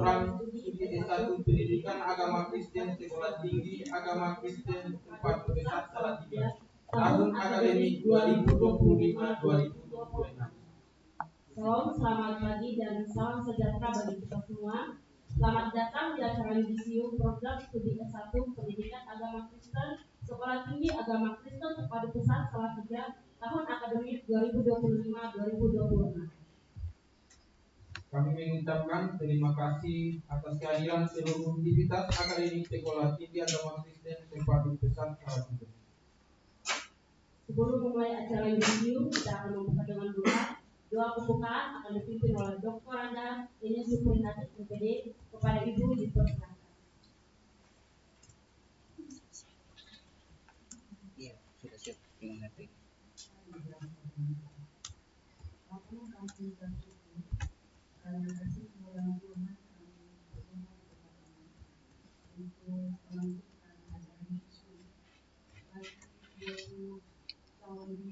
orang studi S1 Pendidikan Agama Kristen Sekolah Tinggi Agama Kristen Tempat Pusat Salatiga tahun akademik 2025-2026. Salam, selamat pagi dan salam sejahtera bagi kita semua. Selamat datang di acara yudisium program studi S1 Pendidikan Agama Kristen Sekolah Tinggi Agama Kristen Tempat Pusat Salatiga tahun akademik 2025-2026. Kami mengucapkan terima kasih atas kehadiran seluruh aktivitas akademik Sekolah Tinggi Agama Kristen Tempat Pusat Salatiga. Sebelum memulai acara yudisium, kita akan membuka dengan doa pembukaan akan dipimpin oleh Dr. Anda ini Suprintendentur PPD. Kepada Ibu dipersilakan. Iya, sudah siap dengan materi. Terima kasih kepada Tuhan untuk melanjutkan acara yudisium bagi 20 tahun ini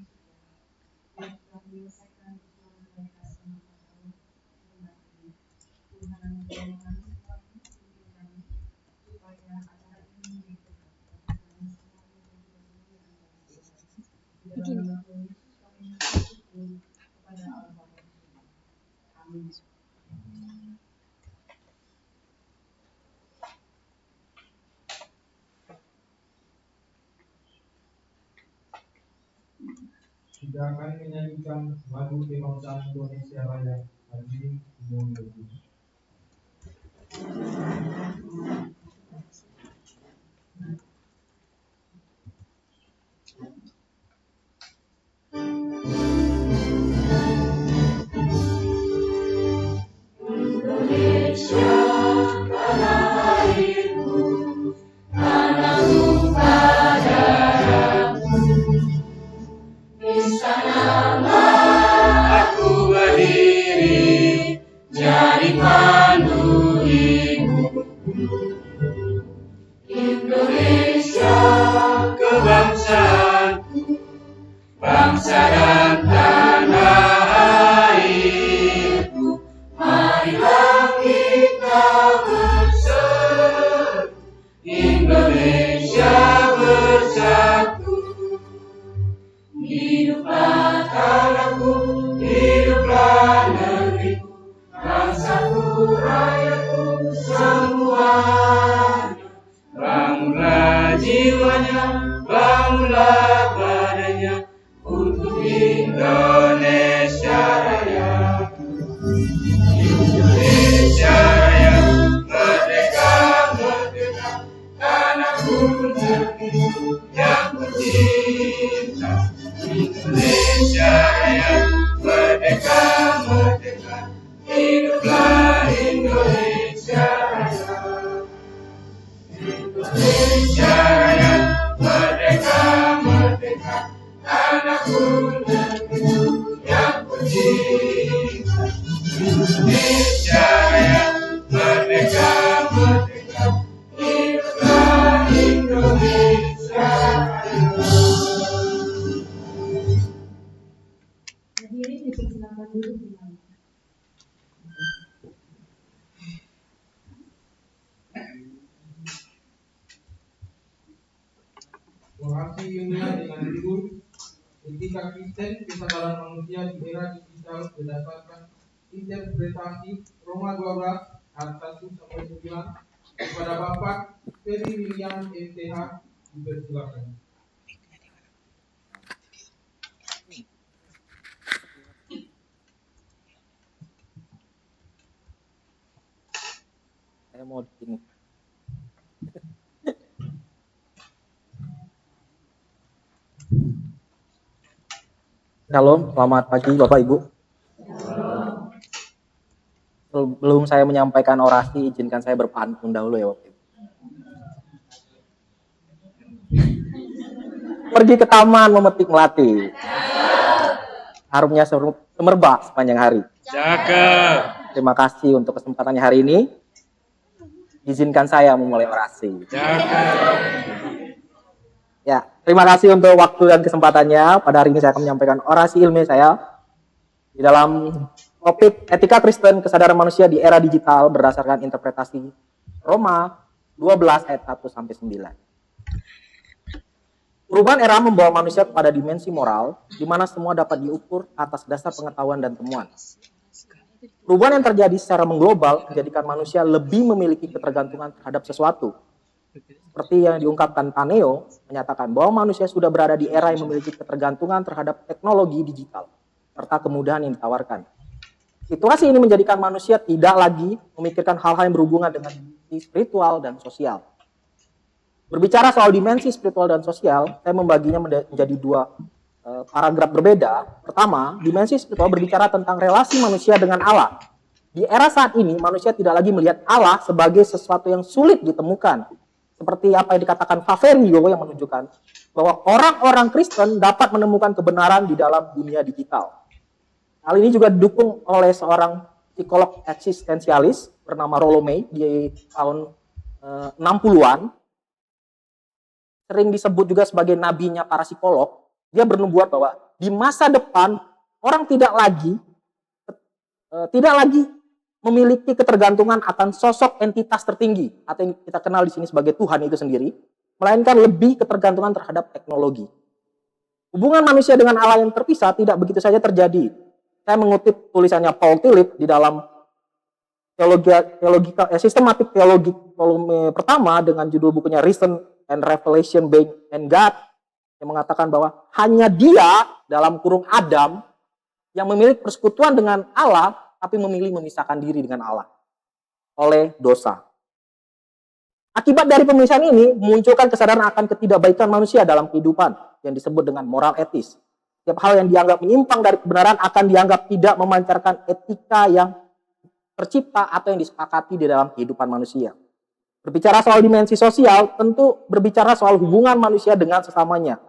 sudah menyelesaikan bersama mereka selama 4 tahun kembali. Tuhan menolong kami, pimpin kami supaya acara ini diberkati kami semua di dalam nama Tuhan Yesus kami bersyukur kepada Allah Bapa. Amin. Kita akan menyanyikan lagu kebangsaan Indonesia Raya Haji Muhammad. Hadirin dipersilakan duduk di mana. Orasi ilmiah dengan judul Etika Kristen Kesadaran Manusia di Era Digital berdasarkan interpretasi Roma 12 ayat 1-9 kepada Bapak Ferry William MTH dipersilakan. Saya mau di sini. Shalom, selamat pagi Bapak Ibu. Sebelum saya menyampaikan orasi, izinkan saya berpantun dahulu ya Bapak Ibu. Pergi ke taman memetik melati. Harumnya semerbak sepanjang hari. Cakep. Terima kasih untuk kesempatannya hari ini. Izinkan saya memulai orasi. Ya, terima kasih untuk waktu dan kesempatannya. Pada hari ini saya akan menyampaikan orasi ilmiah saya di dalam Topik etika Kristen kesadaran manusia di era digital berdasarkan interpretasi Roma 12 ayat 1 sampai 9. Perubahan era membawa manusia kepada dimensi moral di mana semua dapat diukur atas dasar pengetahuan dan temuan. Perubahan yang terjadi secara mengglobal menjadikan manusia lebih memiliki ketergantungan terhadap sesuatu. Seperti yang diungkapkan Taneo, menyatakan bahwa manusia sudah berada di era yang memiliki ketergantungan terhadap teknologi digital serta kemudahan yang ditawarkan. Situasi ini menjadikan manusia tidak lagi memikirkan hal-hal yang berhubungan dengan dimensi spiritual dan sosial. Berbicara soal dimensi spiritual dan sosial, saya membaginya menjadi dua paragraf berbeda. Pertama, dimensi spiritual berbicara tentang relasi manusia dengan Allah. Di era saat ini, manusia tidak lagi melihat Allah sebagai sesuatu yang sulit ditemukan. Seperti apa yang dikatakan Faverio yang menunjukkan bahwa orang-orang Kristen dapat menemukan kebenaran di dalam dunia digital. Hal ini juga didukung oleh seorang psikolog eksistensialis bernama Rollo May di tahun 60-an. Sering disebut juga sebagai nabinya para psikolog. Dia bernubuat bahwa di masa depan orang tidak lagi memiliki ketergantungan akan sosok entitas tertinggi atau yang kita kenal di sini sebagai Tuhan itu sendiri, melainkan lebih ketergantungan terhadap teknologi. Hubungan manusia dengan Allah yang terpisah tidak begitu saja terjadi. Saya mengutip tulisannya Paul Tillich di dalam sistematik teologi volume pertama dengan judul bukunya Reason and Revelation Being and God, yang mengatakan bahwa hanya dia dalam kurung Adam yang memiliki persekutuan dengan Allah tapi memilih memisahkan diri dengan Allah oleh dosa. Akibat dari pemisahan ini memunculkan kesadaran akan ketidakbaikan manusia dalam kehidupan yang disebut dengan moral etis. Setiap hal yang dianggap menyimpang dari kebenaran akan dianggap tidak memancarkan etika yang tercipta atau yang disepakati di dalam kehidupan manusia. Berbicara soal dimensi sosial, tentu berbicara soal hubungan manusia dengan sesamanya.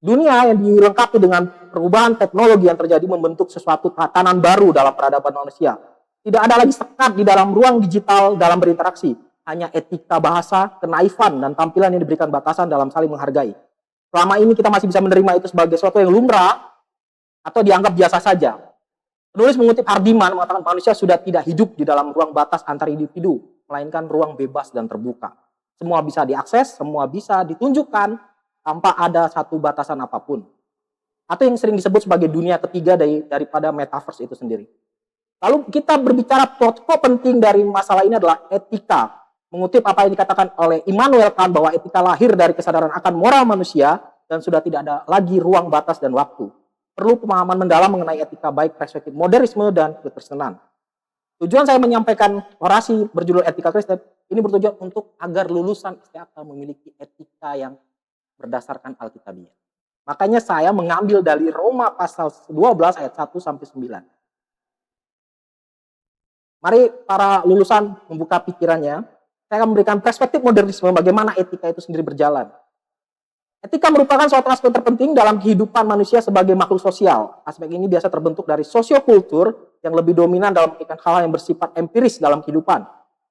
Dunia yang dilengkapi dengan perubahan teknologi yang terjadi membentuk sesuatu tatanan baru dalam peradaban manusia. Tidak ada lagi sekat di dalam ruang digital dalam berinteraksi. Hanya etika bahasa, kenaifan, dan tampilan yang diberikan batasan dalam saling menghargai. Selama ini kita masih bisa menerima itu sebagai sesuatu yang lumrah atau dianggap biasa saja. Penulis mengutip Hardiman mengatakan manusia sudah tidak hidup di dalam ruang batas antar individu, melainkan ruang bebas dan terbuka. Semua bisa diakses, semua bisa ditunjukkan tanpa ada satu batasan apapun. Atau yang sering disebut sebagai dunia ketiga daripada metaverse itu sendiri. Lalu kita berbicara pokok penting dari masalah ini adalah etika. Mengutip apa yang dikatakan oleh Immanuel Kant bahwa etika lahir dari kesadaran akan moral manusia dan sudah tidak ada lagi ruang batas dan waktu. Perlu pemahaman mendalam mengenai etika baik perspektif modernisme dan kekristenan. Tujuan saya menyampaikan orasi berjudul Etika Kristen ini bertujuan untuk agar lulusan STAK memiliki etika yang berdasarkan Alkitabiah. Makanya saya mengambil dari Roma pasal 12 ayat 1 sampai 9. Mari para lulusan membuka pikirannya. Saya akan memberikan perspektif modernisme bagaimana etika itu sendiri berjalan. Etika merupakan suatu aspek terpenting dalam kehidupan manusia sebagai makhluk sosial. Aspek ini biasa terbentuk dari sosiokultur yang lebih dominan dalam memikirkan hal yang bersifat empiris dalam kehidupan.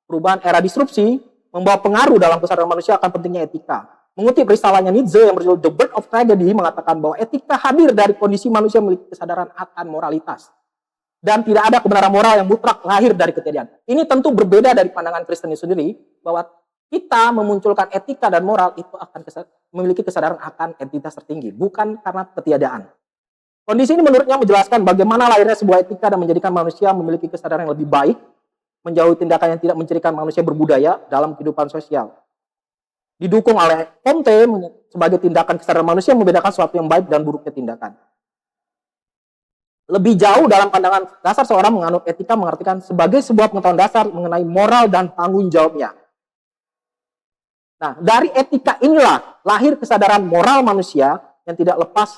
Perubahan era disrupsi membawa pengaruh dalam kesadaran manusia akan pentingnya etika. Mengutip risalahnya Nietzsche yang berjudul The Birth of Tragedy mengatakan bahwa etika hadir dari kondisi manusia memiliki kesadaran akan moralitas. Dan tidak ada kebenaran moral yang mutlak lahir dari ketiadaan. Ini tentu berbeda dari pandangan Kristen sendiri, bahwa kita memunculkan etika dan moral itu akan memiliki kesadaran akan entitas tertinggi, bukan karena ketiadaan. Kondisi ini menurutnya menjelaskan bagaimana lahirnya sebuah etika dan menjadikan manusia memiliki kesadaran yang lebih baik, menjauhi tindakan yang tidak mencirikan manusia berbudaya dalam kehidupan sosial. Didukung oleh Comte sebagai tindakan kesadaran manusia membedakan sesuatu yang baik dan buruknya tindakan. Lebih jauh dalam pandangan dasar seorang menganut etika mengartikan sebagai sebuah pengetahuan dasar mengenai moral dan tanggung jawabnya. Nah, dari etika inilah lahir kesadaran moral manusia yang tidak lepas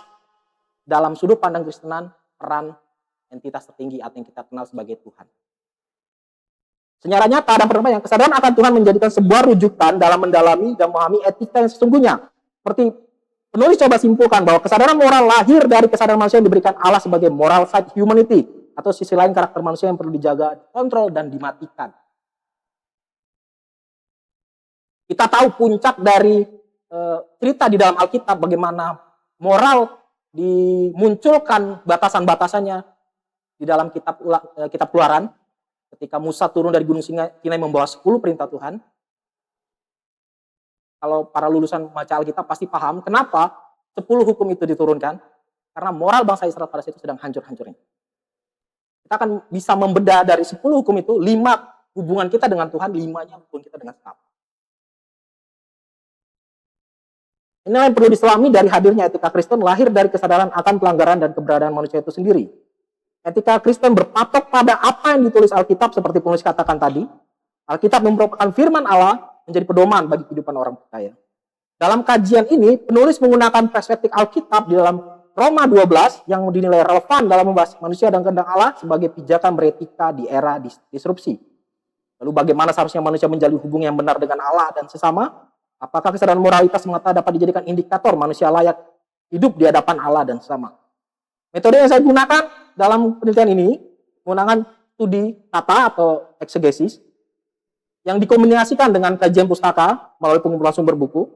dalam sudut pandang Kristenan peran entitas tertinggi atau yang kita kenal sebagai Tuhan. Secara nyata dan yang kesadaran akan Tuhan menjadikan sebuah rujukan dalam mendalami dan memahami etika yang sesungguhnya. Seperti penulis coba simpulkan bahwa kesadaran moral lahir dari kesadaran manusia yang diberikan Allah sebagai moral side humanity atau sisi lain karakter manusia yang perlu dijaga, kontrol, dan dimatikan. Kita tahu puncak dari cerita di dalam Alkitab bagaimana moral dimunculkan batasan-batasannya Di dalam kitab Keluaran, ketika Musa turun dari Gunung Sinai membawa 10 perintah Tuhan, kalau para lulusan membaca Alkitab pasti paham kenapa 10 hukum itu diturunkan, karena moral bangsa Israel pada saat itu sedang hancur-hancurnya. Kita akan bisa membedah dari 10 hukum itu, 5 hubungan kita dengan Tuhan, 5-nya hubungan kita dengan sesama. Inilah yang perlu diselami dari hadirnya etika Kristen, lahir dari kesadaran akan pelanggaran dan keberadaan manusia itu sendiri. Etika Kristen berpatok pada apa yang ditulis Alkitab, seperti penulis katakan tadi. Alkitab merupakan firman Allah, menjadi pedoman bagi kehidupan orang percaya. Dalam kajian ini, penulis menggunakan perspektif Alkitab di dalam Roma 12 yang dinilai relevan dalam membahas manusia dan kehendak Allah sebagai pijakan beretika di era disrupsi. Lalu bagaimana seharusnya manusia menjalin hubungan yang benar dengan Allah dan sesama? Apakah kesadaran moralitas semata dapat dijadikan indikator manusia layak hidup di hadapan Allah dan sesama? Metode yang saya gunakan dalam penelitian ini menggunakan studi kata atau eksegesis yang dikombinasikan dengan kajian pustaka melalui pengumpulan sumber buku.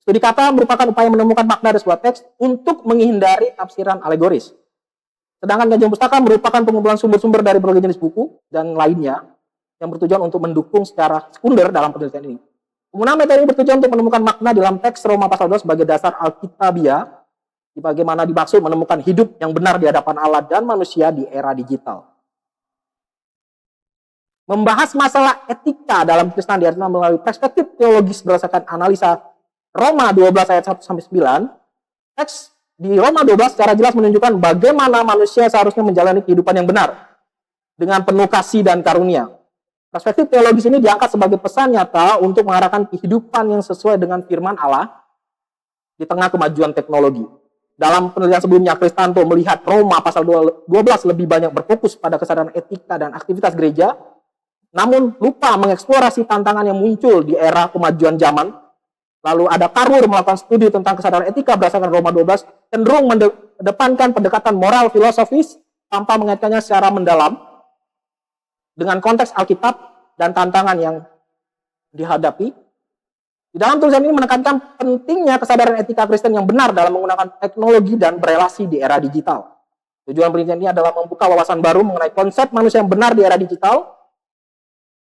Studi kata merupakan upaya menemukan makna dari sebuah teks untuk menghindari tafsiran alegoris. Sedangkan kajian pustaka merupakan pengumpulan sumber-sumber dari berbagai jenis buku dan lainnya yang bertujuan untuk mendukung secara sekunder dalam penelitian ini. Penggunaan metode ini bertujuan untuk menemukan makna dalam teks Roma pasal 2 sebagai dasar Alkitabiah, bagaimana dimaksud menemukan hidup yang benar di hadapan Allah dan manusia di era digital. Membahas masalah etika dalam Kristen diartikan melalui perspektif teologis berdasarkan analisa Roma 12 ayat 1-9, teks di Roma 12 secara jelas menunjukkan bagaimana manusia seharusnya menjalani kehidupan yang benar dengan penuh kasih dan karunia. Perspektif teologis ini diangkat sebagai pesan nyata untuk mengarahkan kehidupan yang sesuai dengan firman Allah di tengah kemajuan teknologi. Dalam penelitian sebelumnya, Kristanto melihat Roma pasal 12 lebih banyak berfokus pada kesadaran etika dan aktivitas gereja, namun lupa mengeksplorasi tantangan yang muncul di era kemajuan zaman. Lalu ada Carver melakukan studi tentang kesadaran etika berdasarkan Roma 12, cenderung mengedepankan pendekatan moral filosofis tanpa mengaitkannya secara mendalam dengan konteks Alkitab dan tantangan yang dihadapi. Di dalam tulisan ini menekankan pentingnya kesadaran etika Kristen yang benar dalam menggunakan teknologi dan berelasi di era digital. Tujuan penelitian ini adalah membuka wawasan baru mengenai konsep manusia yang benar di era digital,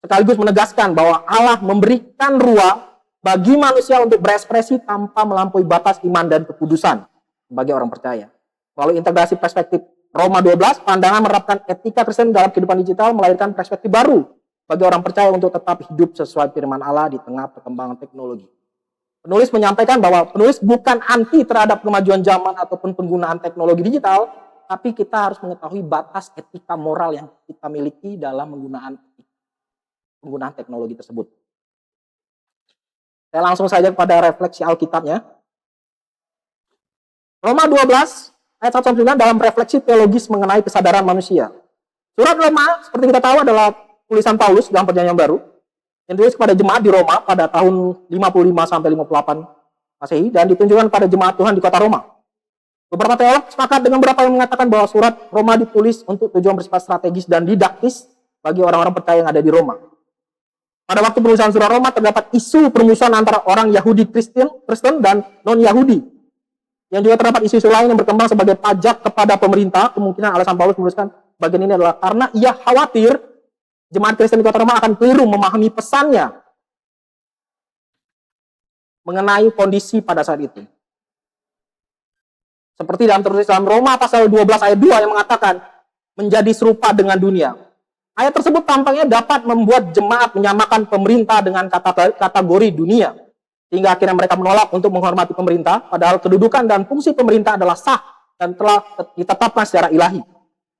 sekaligus menegaskan bahwa Allah memberikan ruang bagi manusia untuk berekspresi tanpa melampaui batas iman dan kekudusan sebagai orang percaya. Melalui integrasi perspektif Roma 12, pandangan menerapkan etika Kristen dalam kehidupan digital melahirkan perspektif baru bagi orang percaya untuk tetap hidup sesuai firman Allah di tengah perkembangan teknologi. Penulis menyampaikan bahwa penulis bukan anti terhadap kemajuan zaman ataupun penggunaan teknologi digital, tapi kita harus mengetahui batas etika moral yang kita miliki dalam penggunaan teknologi tersebut. Saya langsung saja kepada refleksi Alkitabnya. Roma 12 ayat 1-9 dalam refleksi teologis mengenai kesadaran manusia. Surat Roma, seperti kita tahu, adalah tulisan Paulus dalam Perjanjian Baru yang ditulis kepada jemaat di Roma pada tahun 55-58 Masehi dan ditunjukkan pada jemaat Tuhan di kota Roma. Beberapa teolog sepakat dengan beberapa yang mengatakan bahwa surat Roma ditulis untuk tujuan bersifat strategis dan didaktis bagi orang-orang percaya yang ada di Roma. Pada waktu penulisan surat Roma terdapat isu permusuhan antara orang Yahudi Kristen dan non-Yahudi. Yang juga terdapat isu-isu lain yang berkembang sebagai pajak kepada pemerintah. Kemungkinan alasan Paulus menuliskan bagian ini adalah karena ia khawatir jemaat Kristen di kota Roma akan keliru memahami pesannya mengenai kondisi pada saat itu. Seperti dalam tulisan Roma pasal 12 ayat 2 yang mengatakan menjadi serupa dengan dunia. Ayat tersebut tampaknya dapat membuat jemaat menyamakan pemerintah dengan kategori dunia. Sehingga akhirnya mereka menolak untuk menghormati pemerintah, padahal kedudukan dan fungsi pemerintah adalah sah dan telah ditetapkan secara ilahi.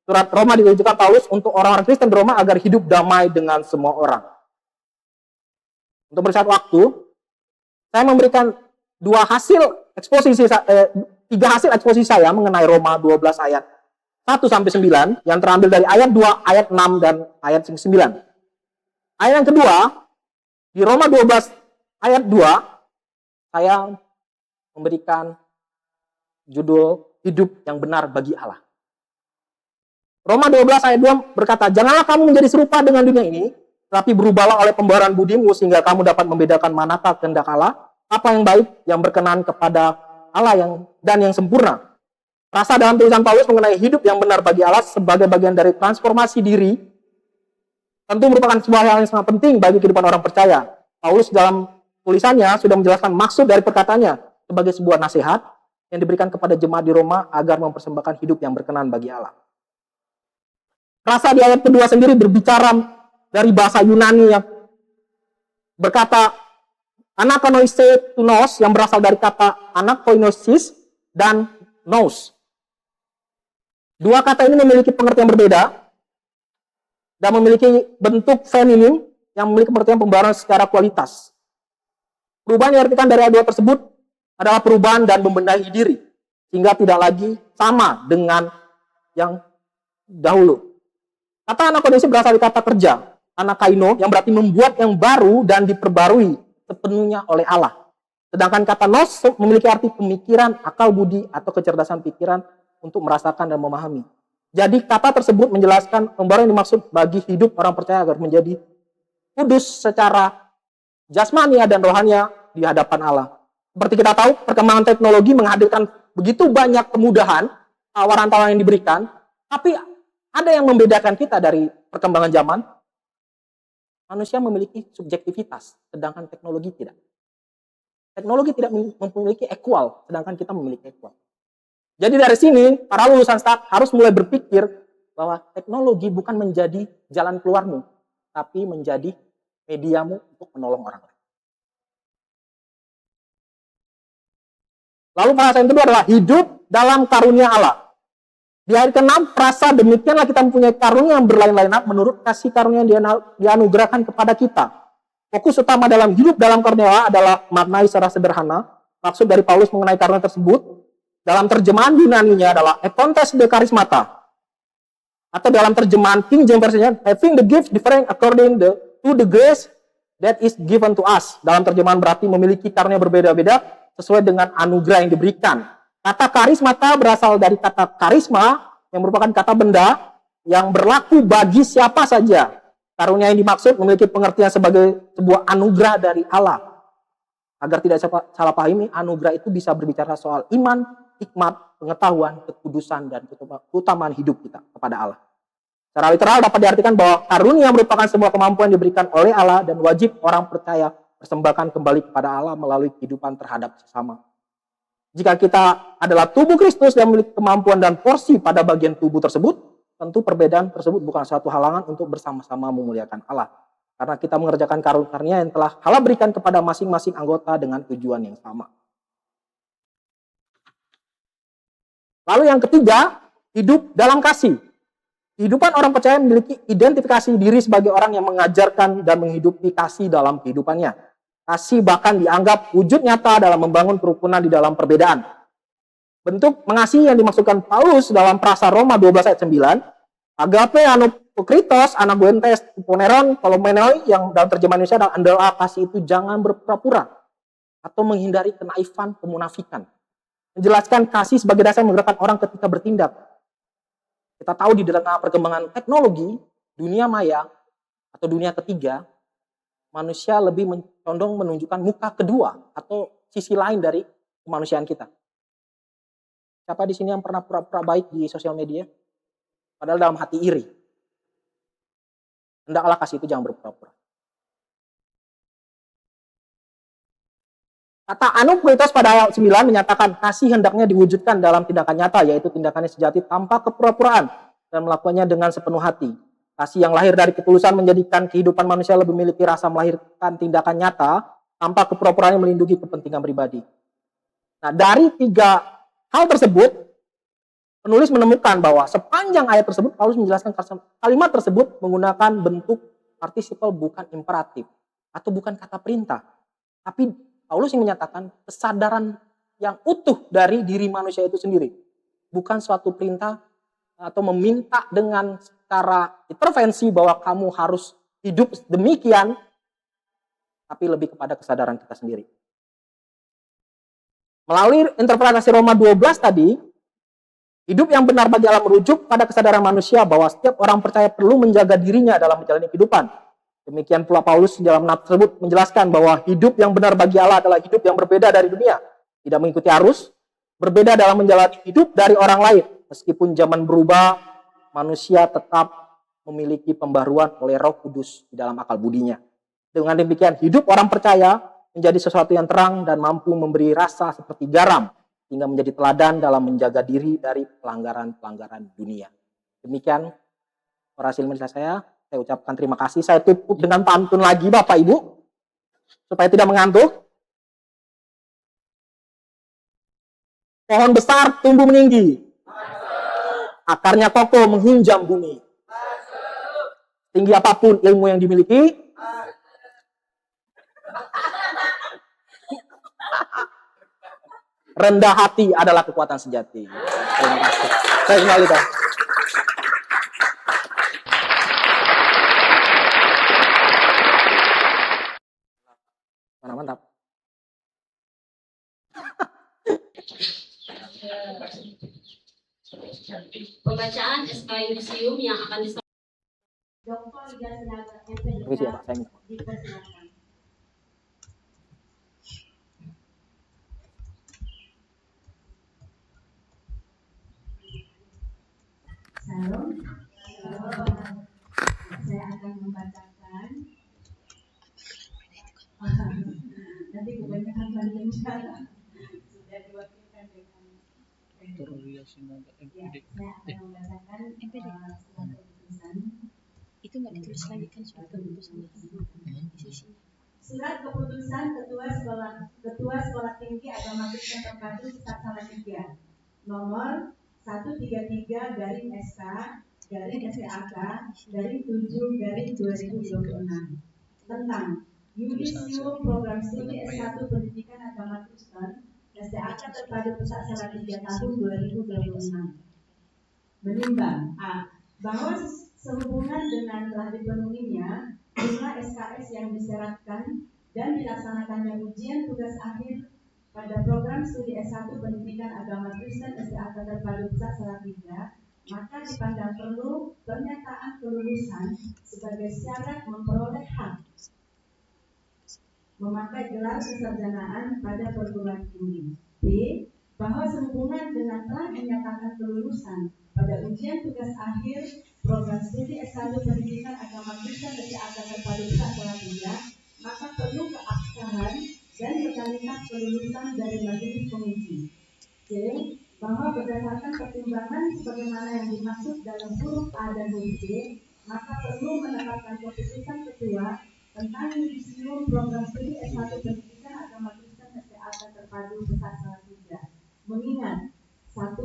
Surat Roma ditujukan Paulus untuk orang-orang Kristen di Roma agar hidup damai dengan semua orang. Untuk bersatu waktu, saya memberikan tiga hasil eksposisi saya mengenai Roma 12 ayat 1-9 yang terambil dari ayat 2, ayat 6, dan ayat 9. Ayat yang kedua, di Roma 12 ayat 2, saya memberikan judul hidup yang benar bagi Allah. Roma 12 ayat 2 berkata, janganlah kamu menjadi serupa dengan dunia ini, tetapi berubahlah oleh pembaharuan budimu sehingga kamu dapat membedakan manakah kehendak Allah, apa yang baik, yang berkenan kepada Allah dan yang sempurna. Frasa dalam tulisan Paulus mengenai hidup yang benar bagi Allah sebagai bagian dari transformasi diri tentu merupakan sebuah hal yang sangat penting bagi kehidupan orang percaya. Paulus dalam tulisannya sudah menjelaskan maksud dari perkataannya sebagai sebuah nasihat yang diberikan kepada jemaat di Roma agar mempersembahkan hidup yang berkenan bagi Allah. Frasa di ayat kedua sendiri berbicara dari bahasa Yunani yang berkata anakonoisetunos yang berasal dari kata anakoinosis dan nous. Dua kata ini memiliki pengertian berbeda dan memiliki bentuk feminim yang memiliki pengertian pembaruan secara kualitas. Perubahan yang diartikan dari dua tersebut adalah perubahan dan membenahi diri, sehingga tidak lagi sama dengan yang dahulu. Kata anakoinosis berasal dari kata kerja, anakaino, yang berarti membuat yang baru dan diperbarui sepenuhnya oleh Allah. Sedangkan kata nous memiliki arti pemikiran, akal budi, atau kecerdasan pikiran untuk merasakan dan memahami. Jadi kata tersebut menjelaskan pembaruan yang dimaksud bagi hidup orang percaya agar menjadi kudus secara jasmani dan rohania di hadapan Allah. Seperti kita tahu, perkembangan teknologi menghadirkan begitu banyak kemudahan, tawaran-tawaran yang diberikan, tapi ada yang membedakan kita dari perkembangan zaman. Manusia memiliki subjektivitas, sedangkan teknologi tidak. Teknologi tidak memiliki equal, sedangkan kita memiliki equal. Jadi dari sini, para lulusan STAK harus mulai berpikir bahwa teknologi bukan menjadi jalan keluarmu, tapi menjadi mediamu untuk menolong orang lain. Lalu frasa yang kedua adalah hidup dalam karunia Allah. Di ayat ke-6, frasa demikianlah kita mempunyai karunia yang berlain-lainan menurut kasih karunia yang dianugerahkan kepada kita. Fokus utama dalam hidup dalam karunia Allah adalah maknai secara sederhana. Maksud dari Paulus mengenai karunia tersebut dalam terjemahan Yunaninya adalah ekontes de charismata, atau dalam terjemahan King James Version having the gift different according to the grace that is given to us. Dalam terjemahan berarti memiliki karunia berbeda-beda sesuai dengan anugerah yang diberikan. Kata karismata berasal dari kata karisma yang merupakan kata benda yang berlaku bagi siapa saja. Karunia yang dimaksud memiliki pengertian sebagai sebuah anugerah dari Allah. Agar tidak salah pahami, anugerah itu bisa berbicara soal iman, hikmat, pengetahuan, kekudusan, dan keutamaan hidup kita kepada Allah. Secara literal dapat diartikan bahwa karunia merupakan sebuah kemampuan yang diberikan oleh Allah dan wajib orang percaya persembahkan kembali kepada Allah melalui kehidupan terhadap sesama. Jika kita adalah tubuh Kristus dan memiliki kemampuan dan porsi pada bagian tubuh tersebut, tentu perbedaan tersebut bukan suatu halangan untuk bersama-sama memuliakan Allah. Karena kita mengerjakan karunia yang telah Allah berikan kepada masing-masing anggota dengan tujuan yang sama. Lalu yang ketiga, hidup dalam kasih. Kehidupan orang percaya memiliki identifikasi diri sebagai orang yang mengajarkan dan menghidupi kasih dalam kehidupannya. Kasih bahkan dianggap wujud nyata dalam membangun kerukunan di dalam perbedaan. Bentuk mengasihi yang dimaksudkan Paulus dalam Frasa Roma 12 ayat 9, agape anupokritos, anaguentes, poneron, kolomenoi, yang dalam terjemahan Indonesia adalah kasih itu jangan berpura-pura atau menghindari kenaifan, kemunafikan. Menjelaskan kasih sebagai dasar menggerakkan orang ketika bertindak. Kita tahu di dalam perkembangan teknologi, dunia maya atau dunia ketiga, manusia lebih condong menunjukkan muka kedua atau sisi lain dari kemanusiaan kita. Siapa di sini yang pernah pura-pura baik di sosial media? Padahal dalam hati iri. Hendaklah kasih itu jangan berpura-pura. Kata anupokritos pada ayat 9 menyatakan kasih hendaknya diwujudkan dalam tindakan nyata, yaitu tindakannya sejati tanpa kepura-puraan dan melakukannya dengan sepenuh hati. Kasih yang lahir dari ketulusan menjadikan kehidupan manusia lebih memiliki rasa melahirkan tindakan nyata tanpa kepura-puraan yang melindungi kepentingan pribadi. Nah, dari tiga hal tersebut, penulis menemukan bahwa sepanjang ayat tersebut, Paulus menjelaskan kalimat tersebut menggunakan bentuk partisiple bukan imperatif atau bukan kata perintah. Tapi Paulus yang menyatakan kesadaran yang utuh dari diri manusia itu sendiri. Bukan suatu perintah atau meminta dengan secara intervensi bahwa kamu harus hidup demikian, tapi lebih kepada kesadaran kita sendiri. Melalui interpretasi Roma 12 tadi, hidup yang benar bagi Allah merujuk pada kesadaran manusia bahwa setiap orang percaya perlu menjaga dirinya dalam menjalani kehidupan. Demikian pula Paulus dalam nat tersebut menjelaskan bahwa hidup yang benar bagi Allah adalah hidup yang berbeda dari dunia. Tidak mengikuti arus, berbeda dalam menjalani hidup dari orang lain. Meskipun zaman berubah, manusia tetap memiliki pembaruan oleh Roh Kudus di dalam akal budinya. Dengan demikian, hidup orang percaya menjadi sesuatu yang terang dan mampu memberi rasa seperti garam, hingga menjadi teladan dalam menjaga diri dari pelanggaran-pelanggaran dunia. Demikian orasi ilmu saya ucapkan terima kasih. Saya tutup dengan pantun lagi Bapak Ibu, supaya tidak mengantuk. Pohon besar tumbuh meninggi, akarnya kokoh menghunjam bumi. Tinggi apapun ilmu yang dimiliki, rendah hati adalah kekuatan sejati. Terima kasih. Saya kembalikan. Mantap. Pembacaan SK Yudisium yang akan disampaikan Dr. Liga Sinaga Permisi ya Pak, saya minta. dipersilakan. Salam. Saya akan membacakan. Nanti kebanyakan banyak bicara. Sudah diwakilkan dengan. Ya, saya akan membacakan surat keputusan. Itu nggak ditulis lagi kan surat keputusan isinya. Surat keputusan Ketua Sekolah Tinggi Agama Kristen Terpadu Pusat Salatiga nomor 133/SK/SAK/2026 tentang Yudisium Program Studi S1 Pendidikan Agama Kristen SDAK Terpadu Pusat Salatiga tahun 2026. Menimbang A. Bahwa sehubungan dengan telah dipenuhinya jumlah SKS yang disyaratkan dan dilaksanakannya ujian tugas akhir pada program studi S1 Pendidikan Agama Kristen SDAK Terpadu Pusat Salatiga, maka dipandang perlu pernyataan kelulusan sebagai syarat memperoleh hak memakai gelar kesarjanaan pada perguruan tinggi. B. Bahwa sehubungan dengan telah dinyatakan kelulusan pada ujian tugas akhir program studi S1 Pendidikan Agama Kristen SDAK Terpadu Pusat Salatiga, maka perlu keabsahan dan legalitas kelulusan dari majelis penguji. C. Bahwa berdasarkan pertimbangan sebagaimana yang dimaksud dalam huruf A dan huruf B, maka perlu menetapkan keputusan ketua tentang Yudisium Program Studi S1 Pendidikan Agama Kristen SDAK Terpadu Pusat Salatiga. Mengingat 1.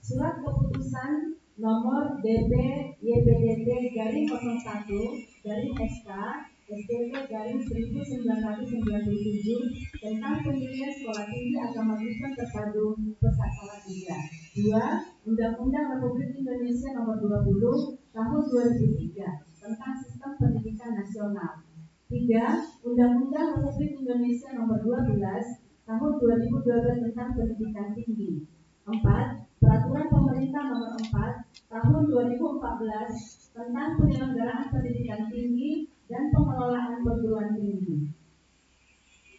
Surat keputusan nomor DP YPDT garing 01 garing SK SDP garing 1997 tentang pendirian Sekolah Tinggi Agama Kristen Terpadu Pusat Salatiga. 2. Undang-Undang Republik Indonesia Nomor 20 Tahun 2003 tentang Sistem Pendidikan Nasional. 3. Undang-Undang Republik Indonesia Nomor 12 Tahun 2012 tentang Pendidikan Tinggi. 4. Peraturan Pemerintah Nomor 4 Tahun 2014 tentang penyelenggaraan pendidikan tinggi dan pengelolaan perguruan tinggi.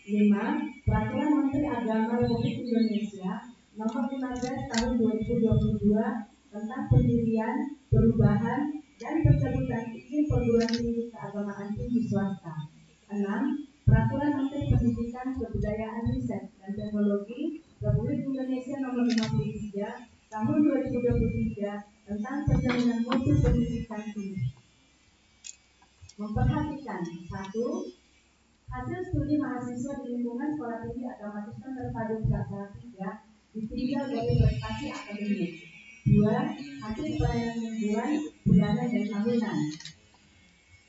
5. Peraturan Menteri Agama Republik Indonesia Nomor 15 Tahun 2022 tentang pendirian, perubahan, dan pencabutan izin perguruan tinggi keagamaan tinggi swasta. 6. Peraturan Menteri Pendidikan, Kebudayaan, Riset, dan Teknologi Republik Indonesia Nomor 53 Tahun 2023 tentang penjaminan mutu pendidikan tinggi. Memperhatikan 1. Hasil studi mahasiswa di lingkungan Sekolah Tinggi Agama Kristen Terpadu Pusat Salatiga ditinjau dari prestasi akademik. 2. Hasil pelayanan mingguan, bulanan, dan tahunan.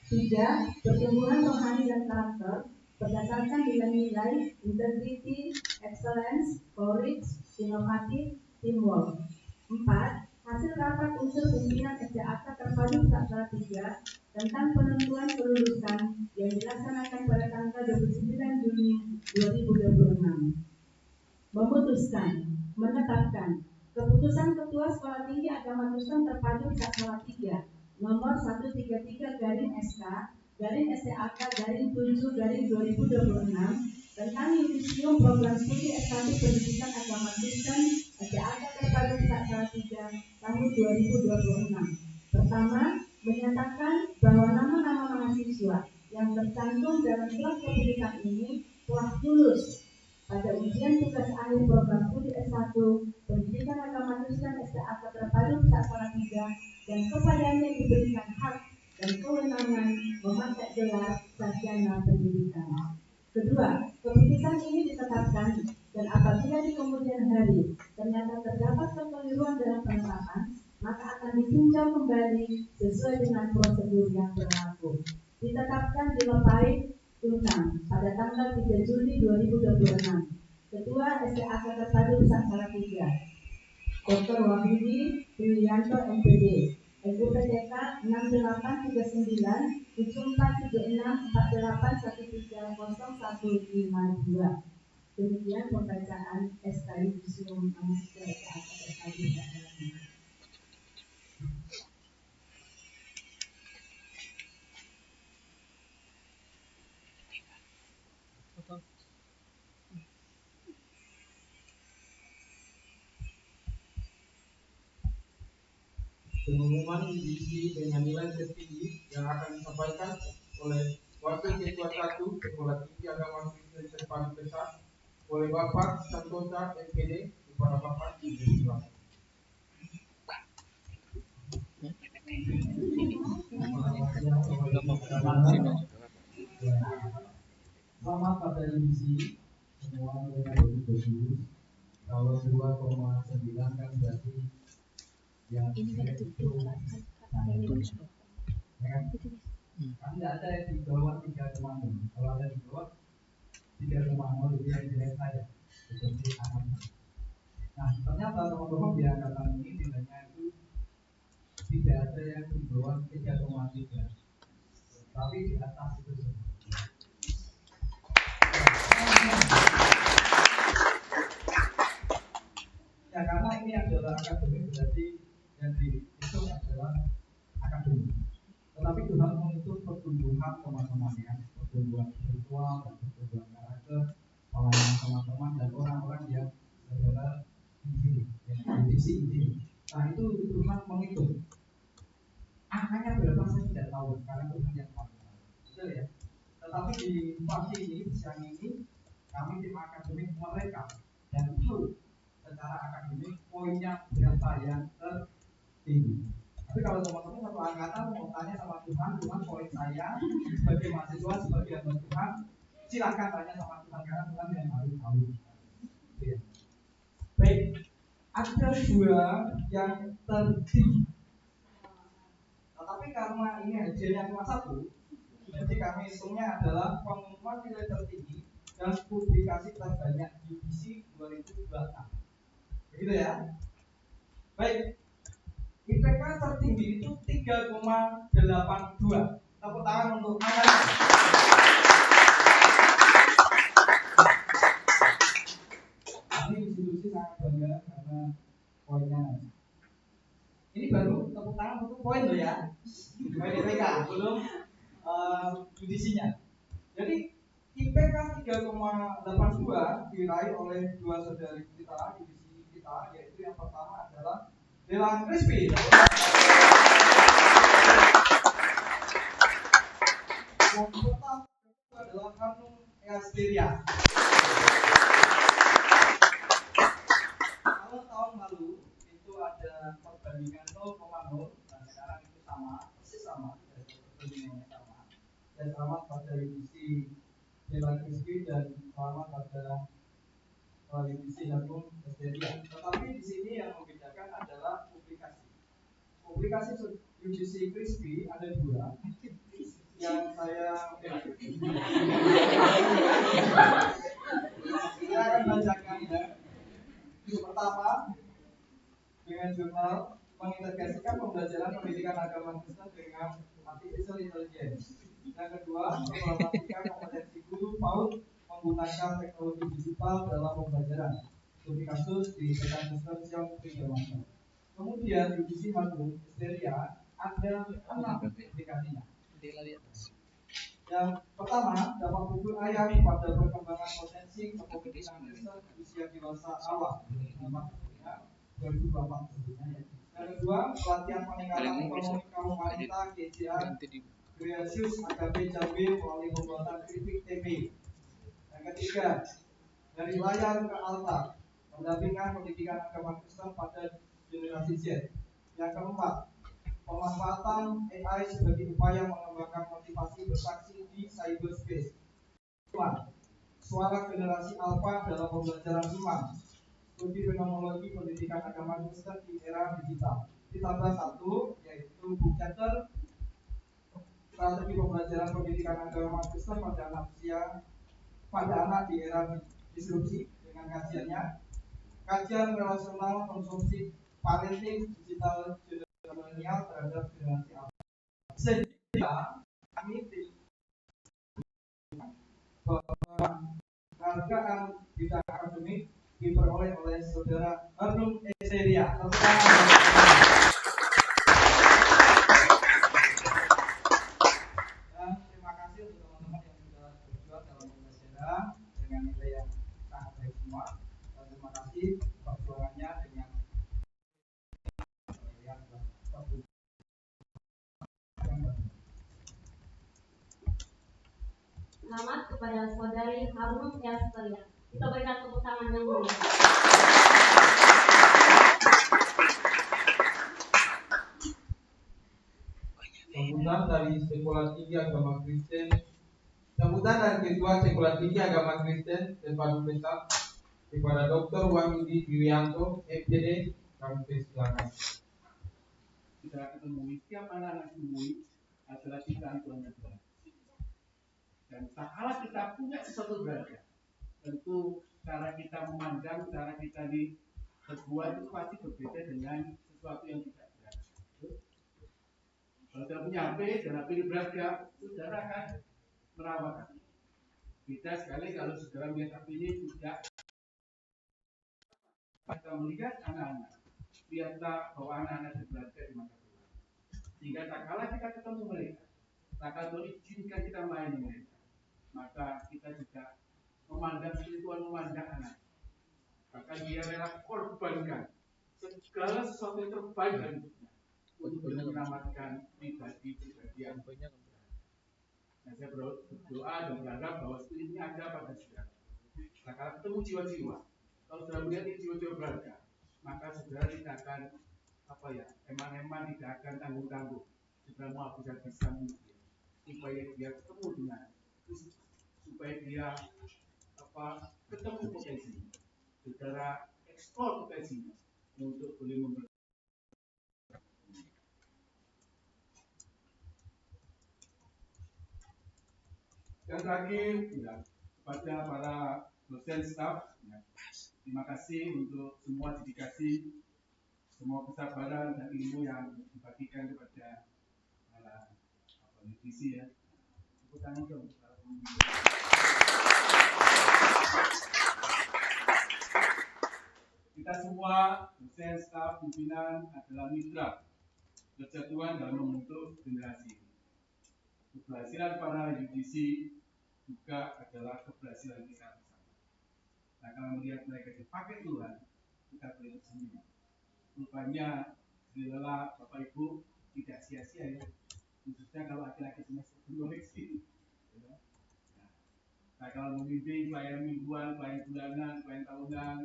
3. Pertumbuhan rohani dan karakter berdasarkan nilai-nilai integrity, excellence, courage, inovatif, teamwork. 4. Hasil rapat unsur pimpinan SDAK Terpadu Pusat Salatiga tentang penentuan kelulusan yang dilaksanakan pada tanggal 29 Juni 2026. Memutuskan, menetapkan keputusan Ketua Sekolah Tinggi Agama Kristen Terpadu Pusat Salatiga nomor 133 garing SK garing SDAK garing 7 garing 2026 tentang Yudisium Program Studi S1 Pendidikan Agama Kristen SDAK Terpadu Pusat Salatiga tahun 2026. Pertama, menyatakan bahwa nama-nama mahasiswa yang tercantum dalam surat keputusan ini telah lulus pada ujian tugas akhir program studi S1 Pendidikan Agama Kristen SDAK Terpadu Pusat Salatiga dan kepadanya diberikan hak dan kewenangan memakai gelar sarjana pendidikan. Kedua, keputusan ini ditetapkan dan apabila di kemudian hari ternyata terdapat kekeliruan dalam penetapan, maka akan ditinjau kembali sesuai dengan prosedur yang berlaku. Ditetapkan di Lepai Tuntang pada tanggal 3 Juli 2026. Ketua SDAK Terpadu Pusat Salatiga, Dr. Wahyudi Yulianto MPD, LUPTK 6839 7476 48130152. Demikian pembacaan SK Yudisium mahasiswa SDAK Terpadu Pusat Salatiga. Pengumuman diisi dengan nilai tertinggi yang akan disampaikan oleh Wakil Ketua 1 Sekolah Tinggi Agama Kristen Terpadu Pusat oleh Bapak Santosa MPD kepada Bapak Ibu. Selamat pada edisi semua mereka bagus. Kalau 2,9 kan berarti yang Ini kan itu tulis kan tidak ada yang di bawah 3,0. Kalau ada di bawah 3,0 itu yang jelek saja seperti anak. Nah ternyata teman-teman di angkatan ini nilainya itu tidak ada yang di bawah 3,3, tapi di atas itu semua. Ya karena ini adalah akademik, berarti yang dihitung adalah akademik. Tetapi Tuhan mengutus pertumbuhan teman-temannya, pertumbuhan spiritual dan pertumbuhan karakter, pelayanan teman-teman dan orang-orang yang saudara di sini. Nah itu Tuhan menghitung. Angkanya berapa saya tidak tahu, karena Tuhan yang tahu. Betul ya. Tetapi di pagi ini, siang ini, kami tim akademik mereka dan tahu secara akademik poinnya berapa yang tertinggi. Tapi kalau teman-teman satu angkatan mau tanya sama Tuhan poin saya sebagai mahasiswa, sebagai hamba Tuhan, silakan tanya sama Tuhan karena Tuhan yang harus tahu. Ya. Baik, ada dua yang tertinggi. Tetapi karena ini hasilnya cuma satu, jadi kami hitungnya adalah pengumuman nilai tertinggi dan publikasi terbanyak divisi 2026. Begitu ya. Baik. IPK tertinggi itu 3,82. Tepuk tangan untuk angkatan. Ini institusi sangat bangga karena poinnya. Ini baru tepuk tangan untuk poin loh ya. Poin IPK belum judisinya. Jadi IPK 3,82 diraih oleh dua saudari kita divisi kita, yaitu yang pertama adalah Dela Crispy. Yang pertama adalah Hanum Easteria. Kalau tahun lalu itu ada perbandingan 0,0, dan sekarang itu persis sama, perbandingannya sama. Dan selamat pada divisi Dela Crispy dan selamat pada divisi Hanum Easteria. Tetapi di sini yang membedakan adalah publikasi. Publikasi UGC Crispy ada dua yang saya akan bacakan ya. Yang pertama dengan jurnal mengintegrasikan pembelajaran pendidikan agama Kristen dengan artificial intelligence. Yang kedua memperhatikan kompetensi guru PAUD menggunakan teknologi digital dalam pembelajaran. Studi kasus di Sekan Kristen Siang 3 Maret. Kemudian divisi Hanum Easteria ada 6 aplikasinya. Yang pertama, dapat berayami pada perkembangan potensi kepemimpinan Kristen usia dewasa awal. 2024 tentunya ya. Yang kedua, pelatihan peningkatan ekonomi kaum wanita GCA Creatius AKB Jambi melalui pembuatan keripik tempe. Yang ketiga, dari layar ke altar, pendampingan pendidikan agama Kristen pada generasi Z. Yang keempat, pemanfaatan AI sebagai upaya mengembangkan motivasi bersaksi di cyberspace. Suara generasi alpha dalam pembelajaran iman. Studi fenomenologi pendidikan agama Kristen di era digital. Ditambah satu, yaitu book chapter strategi pembelajaran pendidikan agama Kristen pada anak di era disrupsi dengan kajiannya. Kajian relasional konsumsi parenting digital milenial terhadap generasi alpha. Sehingga kami bahwa penghargaan bidang akademik diperoleh oleh saudara Hanum Esteria. Dan terima kasih untuk teman-teman yang sudah berjuang dalam pembelajaran dengan nilai yang sangat baik semua. Dan terima kasih perjuangannya dengan yang Selamat kepada saudari Hanum Esteria. Kita berikan tepuk tangan yang meriah. Sambutan dari Sekolah Tinggi Agama Kristen. Sambutan dari Ketua Sekolah Tinggi Agama Kristen Terpadu Desa kepada Dr. Wahyudi Yulianto, FPD, kami persilakan. Kita ketemui setiap anak-anak semui adalah ciptaan Tuhan yang baik. Dan tak kalah kita punya sesuatu berharga, tentu cara kita memandang, cara kita berbuat itu pasti berbeda dengan sesuatu yang tidak berharga. Kalau kita punya HP dan HP ini berharga, saudara akan merawat. Beda sekali kalau saudara melihat HP ini tidak. Kita melihat anak-anak, lihatlah bahwa anak-anak berharga di mata Tuhan. Sehingga tak kalah kita ketemu mereka, tak kalah Tuhan izinkan kita melayani mereka, maka kita juga memandang seperti Tuhan memandang anak. Bahkan dia rela korbankan segala sesuatu yang terbaik dari hidupnya untuk menyelamatkan pribadi-pribadi yang banyak. Nah, saya berdoa dan berharap bahwa seperti ini ada pada saudara. Nah, kalau ketemu jiwa-jiwa, kalau sudah melihat jiwa-jiwa berharga, maka saudara tidak akan eman-eman, tidak akan tanggung-tanggung. Saudara mau bisa mungkin supaya dia ketemu dengan Kristus, supaya dia ketemu potensi. Saudara eksplor potensinya untuk boleh memberi. Yang terakhir, kepada para dosen staff, terima kasih untuk semua dedikasi, semua kesabaran dan ilmu yang dibagikan kepada para divisi ya. Tepuk tangan dong. Kita semua dosen, staf, pimpinan adalah mitra kerja Tuhan dalam membentuk generasi. Keberhasilan para UDC juga adalah keberhasilan kita bersama. Nah, kalau melihat mereka dipakai Tuhan, kita boleh tersenyum. Rupanya lelah Bapak Ibu tidak sia-sia ya, khususnya kalau laki-laki semester koleksi. Nah, kalau memimpin pelayan mingguan, pelayan bulanan, pelayan tahunan,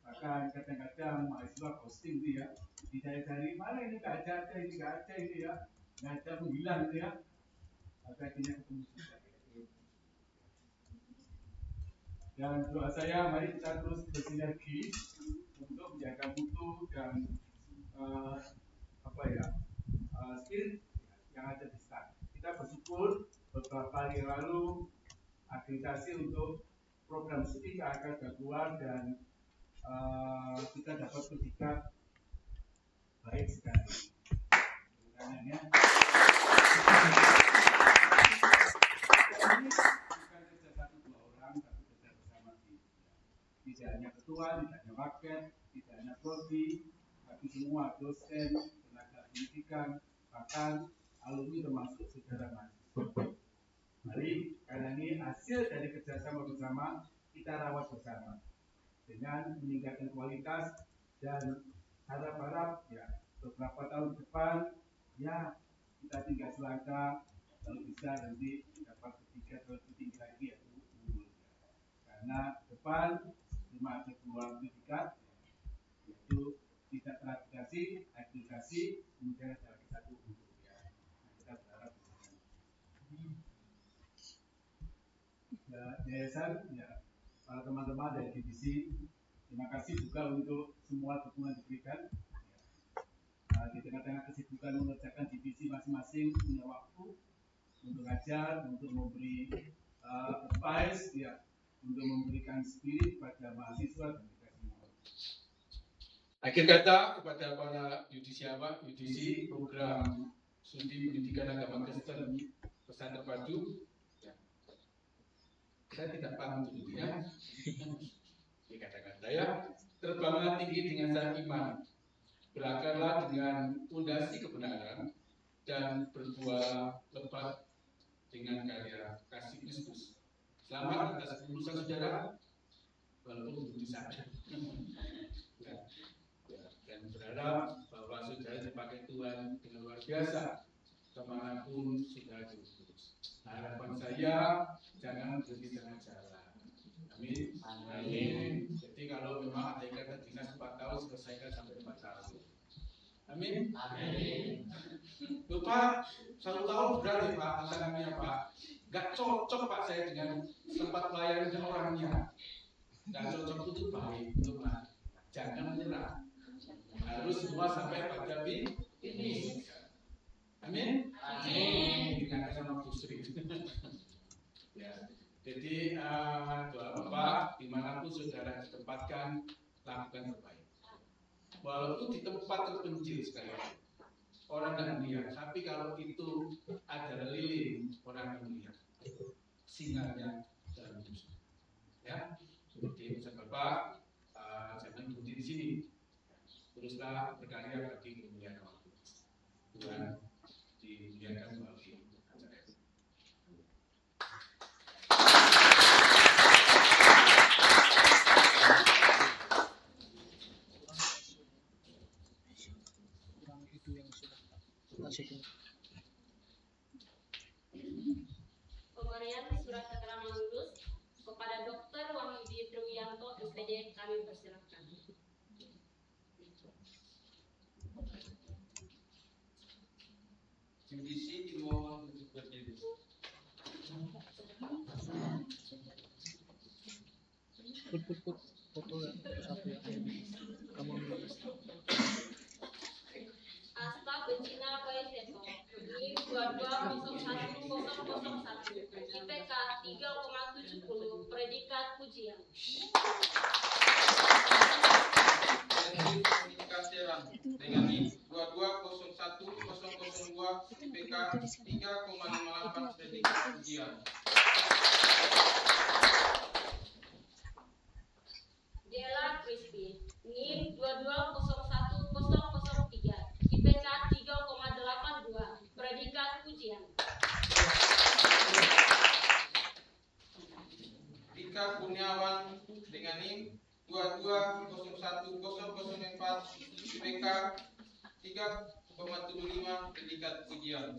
bahkan kadang-kadang mahasiswa posting gitu ya, dicari-cari mana ini nggak ada ini ya, nggak ada menghilang gitu ya. Maka akhirnya ketemu juga. Dan doa saya, mari kita terus bersinergi untuk menjaga mutu dan spirit yang ada di sana. Kita bersyukur beberapa hari yang lalu akreditasi untuk program studi akan keluar dan kita dapat predikat baik sekali. Karena tidak hanya ketua, tidak hanya wakil, tidak hanya prodi, tapi semua dosen, tenaga pendidikan, bahkan alumni termasuk saudara mahasiswa. Mari, karena ini hasil dari kerjasama bersama, kita rawat bersama dengan meningkatkan kualitas dan harap-harap ya beberapa tahun depan ya kita tinggal selangkah, kalau bisa nanti dapat ketiga atau lebih tinggi lagi yaitu unggul. Karena depan cuma ada 2 predikat yaitu tidak teraplikasi, aplikasi, kemudian ada lagi 1 unggul ya. Nah, kita berharap ya, yayasan ya para teman-teman dari divisi, terima kasih juga untuk semua dukungan diberikan. Di tengah-tengah kesibukan mengerjakan divisi masing-masing punya waktu untuk ngajar, untuk memberi advice, ya, untuk memberikan spirit kepada mahasiswa dan kita semua. Akhir kata kepada para yudisi program studi pendidikan agama Kristen pesan terpadu, ya. Saya tidak paham dulu ya. Ini kata-kata ya, terbanglah tinggi dengan sayap iman, berakarlah dengan fondasi kebenaran, dan berbuah lebat dengan karya kasih Kristus. Selamat atas kelulusan saudara, walaupun belum disadar. Dan berharap bahwa saudara dipakai Tuhan dengan luar biasa kemanapun saudara terus. Harapan saya jangan berhenti dengan jalan. Amin. Amin. Jadi kalau memang ada ikatan dinas 4 tahun selesaikan sampai 4 tahun. Amin. Amin. Bapak 1 tahun berat ya Pak, tantangannya Pak. Gak cocok Pak saya dengan tempat pelayanan dan orangnya. Gak cocok itu baik, teman. Jangan menyerah. Harus semua sampai pada finish. Amin. Amin. Dengan sama Busri. Ya. Jadi doa Bapak dimanapun saudara ditempatkan, lakukan terbaik. Walaupun di tempat terpencil sekali, orang tidak melihat. Tapi kalau itu ada lilin, orang akan melihat. Sinyalnya dalam musuh. Ya, seperti pesan Bapak, jangan berhenti di sini. Teruslah berkarya bagi kemuliaan Allah. Tuhan dimuliakan melalui acara ini. Pemberian surat keterangan lulus kepada Dr. Wahyudi Truwianto, SPD, kami persilakan. Divisi dimohon untuk berdiri. Asta Bencina Waiseto, NIM 220101, IPK 3,70, predikat pujian. Dengan NIM 22010002, IPK 3,58, predikat pujian. Dela Crispin, NIM 22010003, IPK 3,82, predikat pujian. Rika Kurniawan dengan NIM 22010004, IPK 3,75, predikat pujian.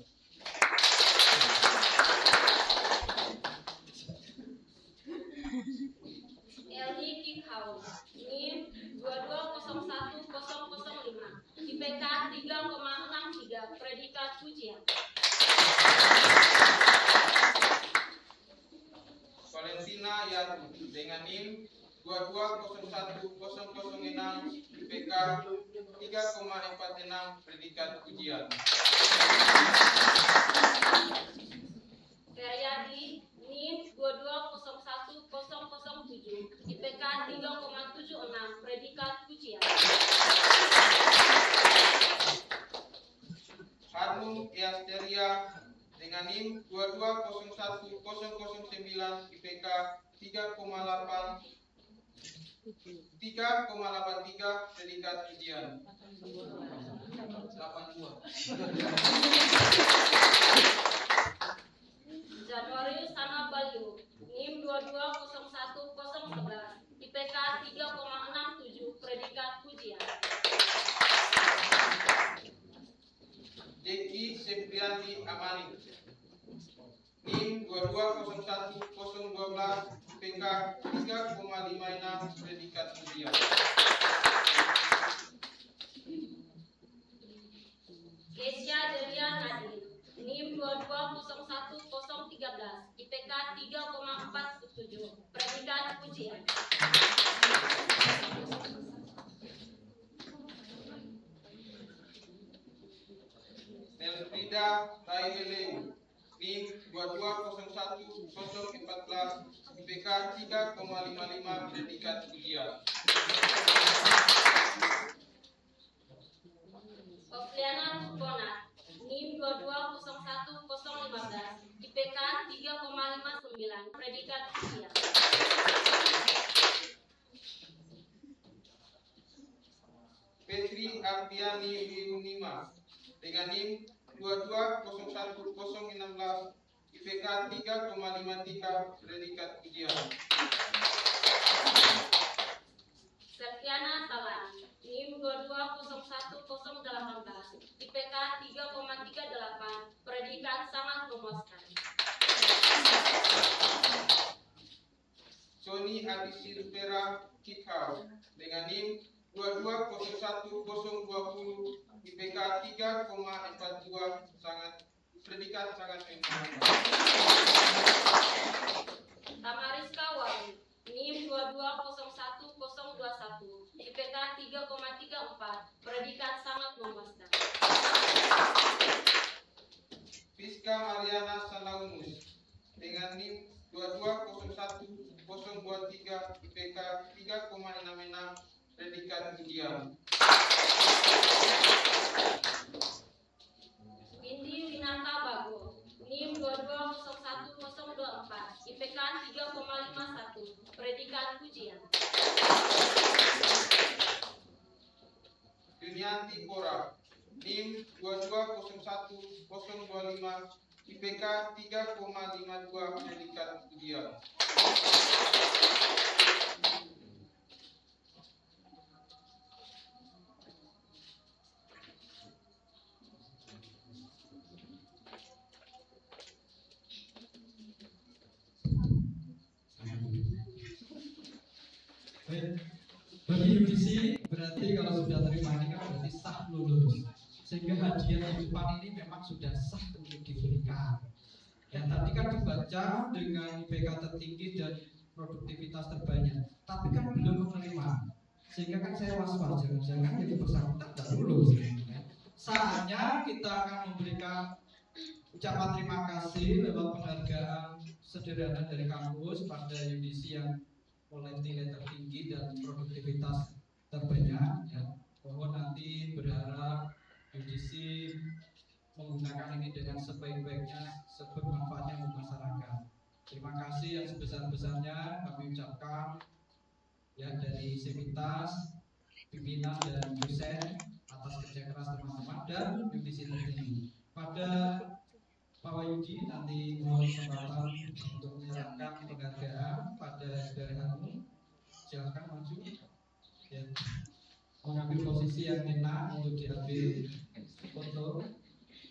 Elhi Kikhau, NIM 22010005, IPK 3,63, predikat pujian. Valentina Yar dengan NIM 22010006, IPK 3,46, predikat pujian. Feryadi, NIM 22010007, IPK 3,76, predikat pujian. Hanum Yasteria dengan NIM 22010009, IPK 3,83, predikat pujian. 82. Januarius Hana Balio, NIM 2201011, IPK 3,67, predikat pujian. Deki Septrianti Amani, NIM 2201012, IPK 3,56, predikat pujian. Kesia Delia Nadir, NIM 2201013, IPK 3,47, predikat pujian. Nelfrida Taibele, NIM 2201014, IPK 3,55, predikat pujian. Ofliana Tuponat, NIM 2201015, IPK 3,59, predikat pujian. Petri Ardiani Wiunima, dengan NIM 2201016, IPK 3,53, predikat pujian. Septiana Talan, NIM 2201018, IPK 3,38, predikat sangat memuaskan. Sony Adisilvera Kikau, dengan NIM 2201020, IPK 3,42, predikat sangat memuaskan. Tamariska Wali, NIM 2201021, IPK 3,34, predikat sangat memuaskan. Fiska Mariana Salaumus, dengan NIM 2201023, IPK 3,66, predikat pujian. Windy Winata Bago, NIM 2201024, IPK 3,51, predikat pujian. Dunianti Pora, NIM 2201025, IPK 3,52, predikat pujian. Bagi UDC berarti kalau sudah terima ini kan berarti sah lulus, sehingga hadiah kehidupan ini memang sudah sah untuk diberikan. Ya tadi kan dibaca dengan IPK tertinggi dan produktivitas terbanyak, tapi kan belum menerima, sehingga kan saya was-was jangan-jangan yang bersangkutan tidak lulus. Saatnya kita akan memberikan ucapan terima kasih lewat penghargaan sederhana dari kampus pada UDC yang oleh nilai tertinggi dan produktivitas terbanyak, ya. Bahwa nanti berharap UDC menggunakan ini dengan sebaik-baiknya, sebermanfaatnya untuk masyarakat. Terima kasih yang sebesar-besarnya kami ucapkan ya dari Sivitas, pimpinan dan dosen atas kerja keras teman-teman dan UDC tertinggi. Pada Pak Wahyudi nanti mohon kesempatan untuk menyerahkan penghargaan pada saudaramu. Silakan maju ya, mengambil posisi yang enak untuk diambil foto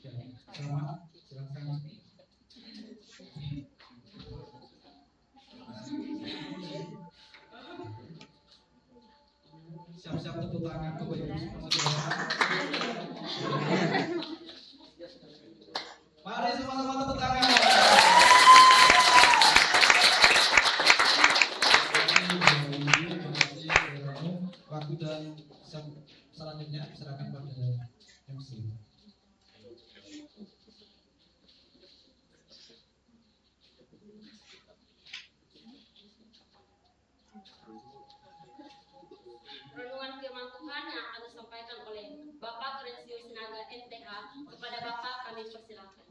ya, sama silakan. Siap-siap tepuk tangan Bapak Ibu semua saudara. Mari sama-sama tepuk tangan. Waktu dan selanjutnya serahkan pada MC. Renungan firman Tuhan yang akan disampaikan oleh Bapak Terensius Sinaga MTH, kepada Bapak kami persilakan.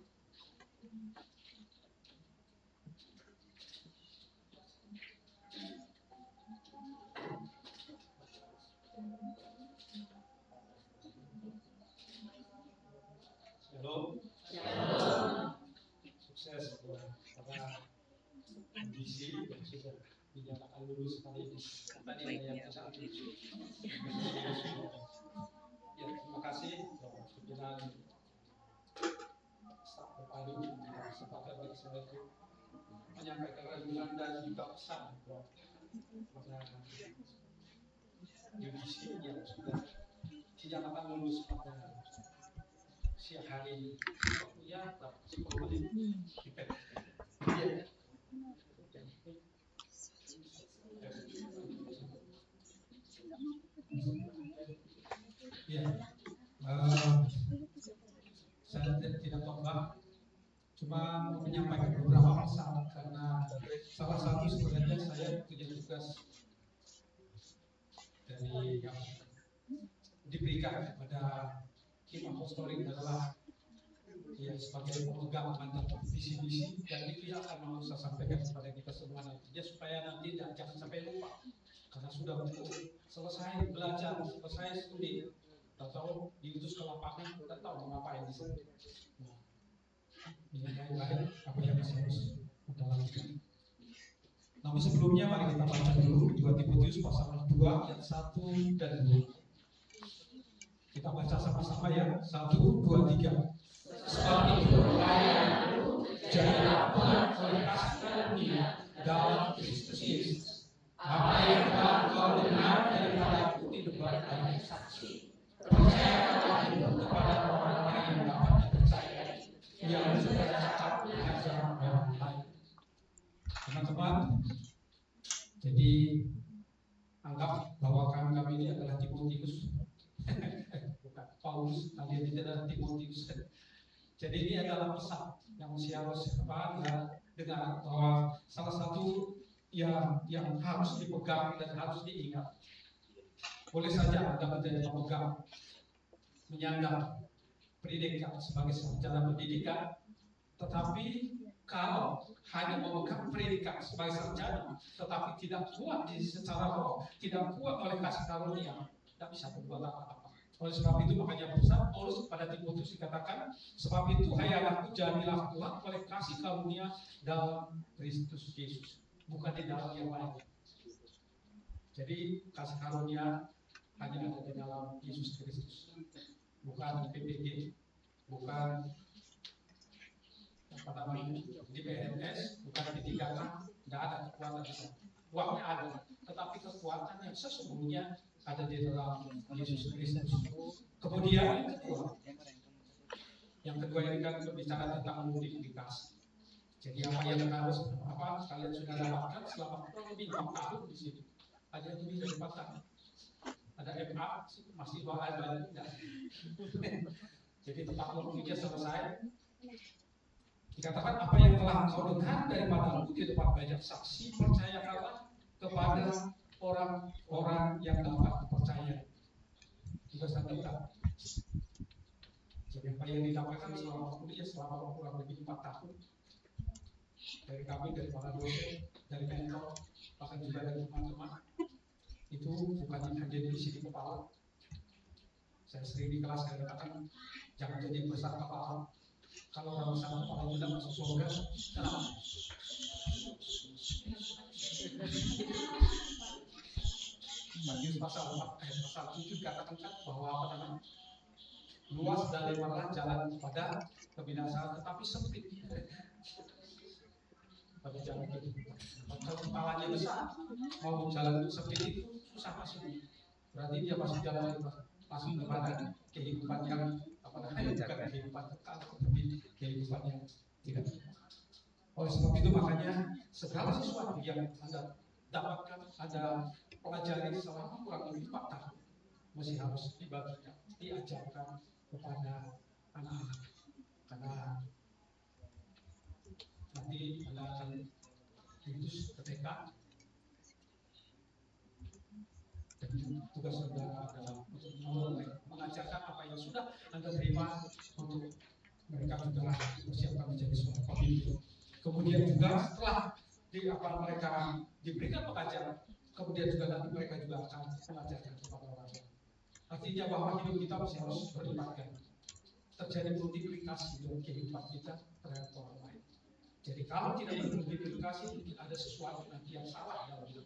Shalom. Sukses buat Bapak lulus hari ini. Tadi ada yang tidak lulus. Ya, terima kasih pimpinan staf terpadu yang kesempatan bagi saya itu menyampaikan kesimpulan dan juga pesan kepada divisi yang sudah dinyatakan lulus pada siang hari ini. Ya, 10 menit. Ya, saya tidak tombak, cuma menyampaikan beberapa pesan karena salah satu sebenarnya saya punya tugas dari yang diberikan kepada tim apostolik adalah ya sebagai pemegang mandat visi-misi, dan itu yang akan mau saya sampaikan kepada kita semua nantinya supaya nanti jangan sampai lupa karena sudah selesai belajar, selesai studi, atau diutus ke lapangan, kita tahu mau ngapain di sana. Nah, ini lain apa yang masih harus kita lakukan. Namun sebelumnya mari kita baca dulu 2 Timotius pasal 2 ayat 1 dan 2. Kita baca sama-sama ya. 1, 2, 3. Sebab itu jadilah penuh oleh kasih karunia dalam Kristus Yesus. Apa yang telah kau dengar daripada aku tidak banyak saksi. Percayalah itu kepada orang-orang yang dapat dipercayai, yang juga cakap mengajar orang lain. Teman-teman, jadi anggap bahwa kami ini adalah Timotius, bukan Paulus, kalian ini adalah Timotius. Jadi ini adalah pesan yang mesti harus dengar bahwa salah satu yang harus dipegang dan harus diingat. Boleh saja Anda menjadi pemegang, menyandang pendidikan sebagai sarjana pendidikan, tetapi kalau hanya memegang pendidikan sebagai sarjana, tetapi tidak kuat di secara roh, tidak kuat oleh kasih karunia, tidak bisa berbuat apa-apa. Oleh sebab itu makanya pesan Paulus kepada Timotius dikatakan, sebab itu hai anakku, jadilah kuat oleh kasih karunia dalam Kristus Yesus, bukan di dalam yang lain. Jadi kasih karunia hanya ada di dalam Yesus Kristus, bukan di PPG, bukan apa namanya di PNS, bukan di 3K, tidak ada kekuatan di sana. Uangnya ada, tetapi kekuatan yang sesungguhnya ada di dalam Yesus Kristus. Kemudian yang kedua ini kan berbicara tentang multiplikasi. Jadi apa yang harus kalian sudah dapatkan selama kurang lebih 6 tahun di sini. Ada yang lebih dari 4 tahun. Ada MA masih bahan tidak. Jadi tempat waktunya selesai. Dikatakan apa yang telah kau dengar daripada aku di depan banyak saksi, percayakanlah kepada orang-orang yang dapat dipercaya. Juga saya. Jadi apa yang didapatkan selama kuliah selama kurang lebih 4 tahun dari kami, dari para dosen, dari mentor, bahkan juga dari teman-teman, itu bukan hanya di sini kepala. Saya sering di kelas saya katakan jangan jadi besar kepala. Kalau orang besar kepala tidak masuk surga, kenapa? Matius pasal 4 ayat pasal 7 katakan bahwa apa namanya? Luas dan lebarlah jalan kepada kebinasaan, tetapi sempit. Tapi jalan itu, kalau kepalanya besar, mau jalan sempit itu susah masuk. Berarti dia masuk jalan lebar, masuk kepada kehidupan yang apa namanya, bukan kehidupan kekal, tetapi kehidupan yang tidak. Oleh sebab itu makanya segala sesuatu yang Anda dapatkan, Anda pelajari selama kurang lebih 4 tahun, masih harus dibagikan, diajarkan kepada anak-anak, karena nanti Anda akan diutus ke TK dan tugas Anda adalah untuk mengajarkan apa yang sudah Anda terima untuk mereka juga bersiapkan menjadi seorang pemimpin. Kemudian juga setelah mereka diberikan pengajaran, kemudian juga nanti mereka juga akan mengajarkan kepada orang lain. Artinya bahwa hidup kita masih harus berlimpahkan, terjadi multiplikasi dalam kehidupan kita terhadap orang lain. Jadi kalau tidak bermultiplikasi, mungkin ada sesuatu nanti yang salah dalam hidup.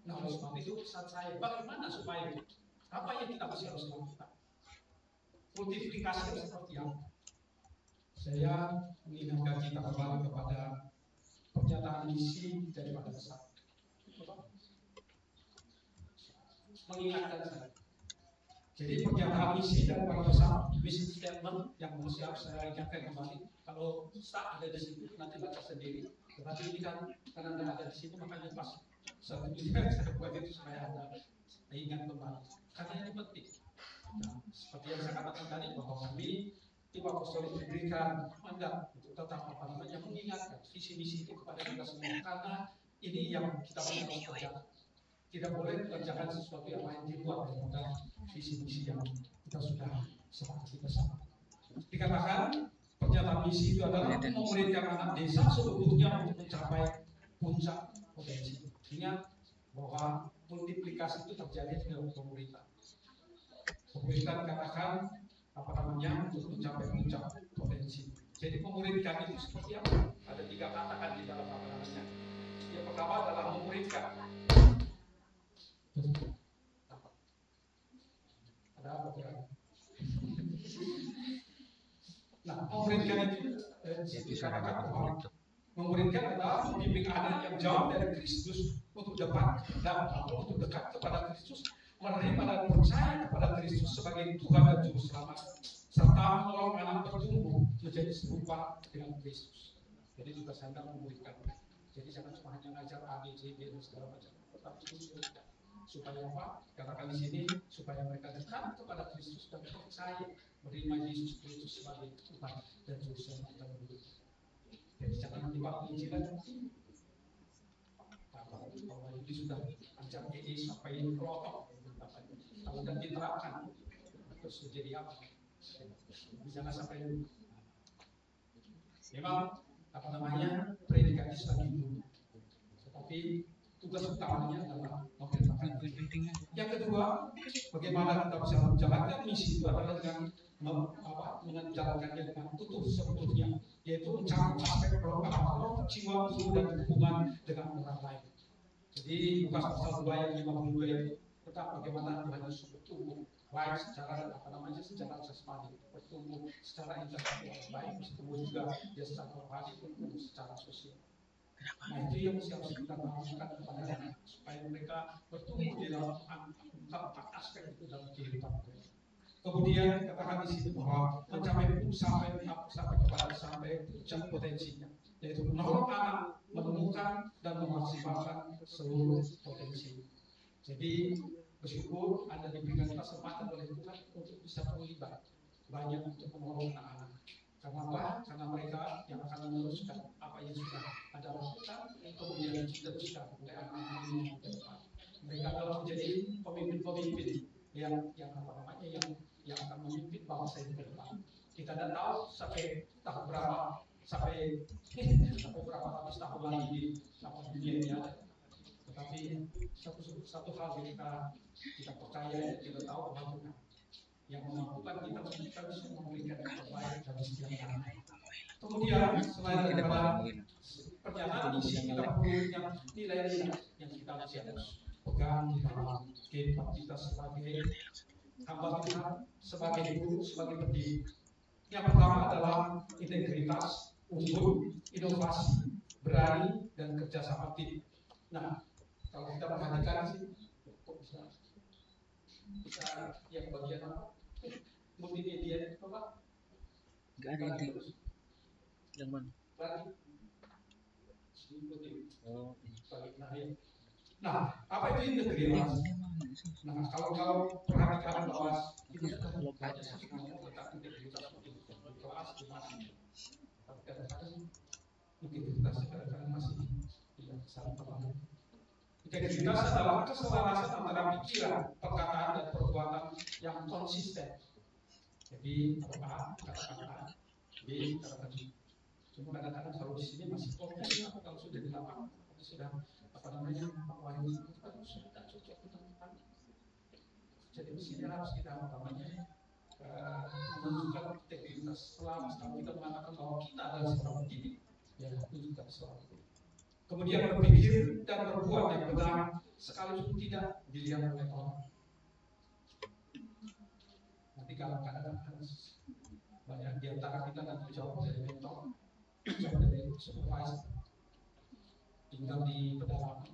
Nah, oleh sebab itu pesan saya, bagaimana supaya apa yang kita masih harus lakukan? Multiplikasi yang seperti apa? Saya mengingatkan kita kembali kepada pernyataan misi daripada besar. Mengingatkan saya. Jadi pernyataan misi daripada besar, mission statement yang mesti harus saya ingatkan kembali. Kalau start ada di situ, nanti baca sendiri. Tetapi ini kan karena tidak ada di situ, makanya pas saya buat itu supaya ada ingat kembali. Karena ini penting. Nah, seperti yang saya katakan tadi bahwa kami tim apostolik diberikan mandat untuk tetap mengingatkan visi misi itu kepada kita semua. Karena ini yang kita harus kerjakan. Tidak boleh mengerjakan sesuatu yang lain di luar daripada visi misi yang kita sudah sepakati bersama. Dikatakan pernyataan misi itu adalah memuridkan anak desa seluruhnya untuk mencapai puncak potensi. Ingat bahwa multiplikasi itu terjadi dalam pemerintah. Pemerintah dikatakan untuk mencapai puncak potensi. Jadi memuridkan itu seperti apa? Ada 3 katakan di dalam yang pertama adalah memuridkan. Ada apa kira? Nah, memuridkan itu dikatakan bahwa memuridkan adalah membimbing anak yang jauh dari Kristus untuk dekat kepada Kristus, menerima dan percaya kepada Kristus sebagai Tuhan dan Juru Selamat, serta menolong anak bertumbuh menjadi serupa dengan Kristus. Jadi juga saya memuridkan. Jadi jangan cuma hanya ngajar A, B, C, D dan segala macam, tetapi memuridkan. Supaya apa? Katakan di sini supaya mereka dekat kepada Kristus dan percaya menerima Yesus Kristus sebagai Tuhan dan Juru Selamat dalam hidup. Jadi jangan tiba Injilan. Kalau ini sudah ajar EE sampai kelotok, kalau tidak diterapkan terus menjadi apa? Jangan sampai dulu. Memang predikat Islam dulu, tetapi tugas utamanya adalah memberitakan. Yang kedua, bagaimana kita bisa menjalankan misi itu adalah dengan menjalankannya dengan utuh sepenuhnya, yaitu mencakup aspek roh, jiwa, tubuh dan hubungan dengan orang lain. Jadi Lukas pasal 2 ayat 52 itu tentang bagaimana Tuhan Yesus bertumbuh baik secara secara jasmani, bertumbuh secara intelektual, baik bertumbuh juga dia secara rohani, bertumbuh secara sosial. Nah itu yang harus kita lakukan kepada anak supaya mereka bertumbuh di dalam 4 aspek itu dalam kehidupan mereka. Kemudian katakan di sini bahwa mencapai puncak potensinya, yaitu menolong anak menemukan dan memaksimalkan seluruh potensi. Jadi bersyukur Anda diberikan kesempatan oleh Tuhan untuk bisa terlibat banyak untuk menolong anak-anak. Karena apa? Karena mereka yang akan meneruskan apa yang sudah Anda lakukan, kemudian diteruskan oleh anak-anak yang ke depan. Mereka adalah menjadi pemimpin-pemimpin yang akan memimpin bangsa ini ke depan. Kita tidak tahu sampai tahun berapa, sampai berapa ratus tahun lagi di dunia ini ada. Tetapi satu hal yang kita percaya, kita tahu bahwa Tuhan yang memampukan kita bisa memberikan yang terbaik dari setiap anak. Kemudian selain daripada pernyataan misi, kita punya nilai-nilai yang kita harus pegang di dalam kehidupan kita sebagai hamba Tuhan, sebagai guru, sebagai pendidik. Yang pertama adalah integritas, unggul, inovasi, berani, dan kerjasama tim. Nah, kalau kita perhatikan sih, kok bisa yang bagian apa? Multimedia itu apa? Gak ada itu. Yang mana? Nah, apa itu integritas? Nah, kalau perhatikan bahwa itu sudah banyak tentang integritas itu kelas di mana? Tapi kadang-kadang integritas kadang-kadang masih tidak salah paham. Integritas adalah keselarasan antara pikiran, perkataan, dan perbuatan yang konsisten. Jadi A katakan A, B katakan B. Cuma kadang-kadang kalau di sini masih kompleks, tapi kalau sudah di lapangan sudah Pak Wahyu itu kan sudah cocok dengan kita. Jadi di sini harus kita menunjukkan integritas. Selama kita mengatakan bahwa kita adalah seorang pendidik, ya tunjukkan seorang pendidik. Kemudian berpikir dan berbuat yang benar sekalipun tidak dilihat oleh orang. Nanti kalau kadang-kadang banyak di antara kita nanti jauh dari mentor, jauh dari supervisor, tinggal di pedalaman,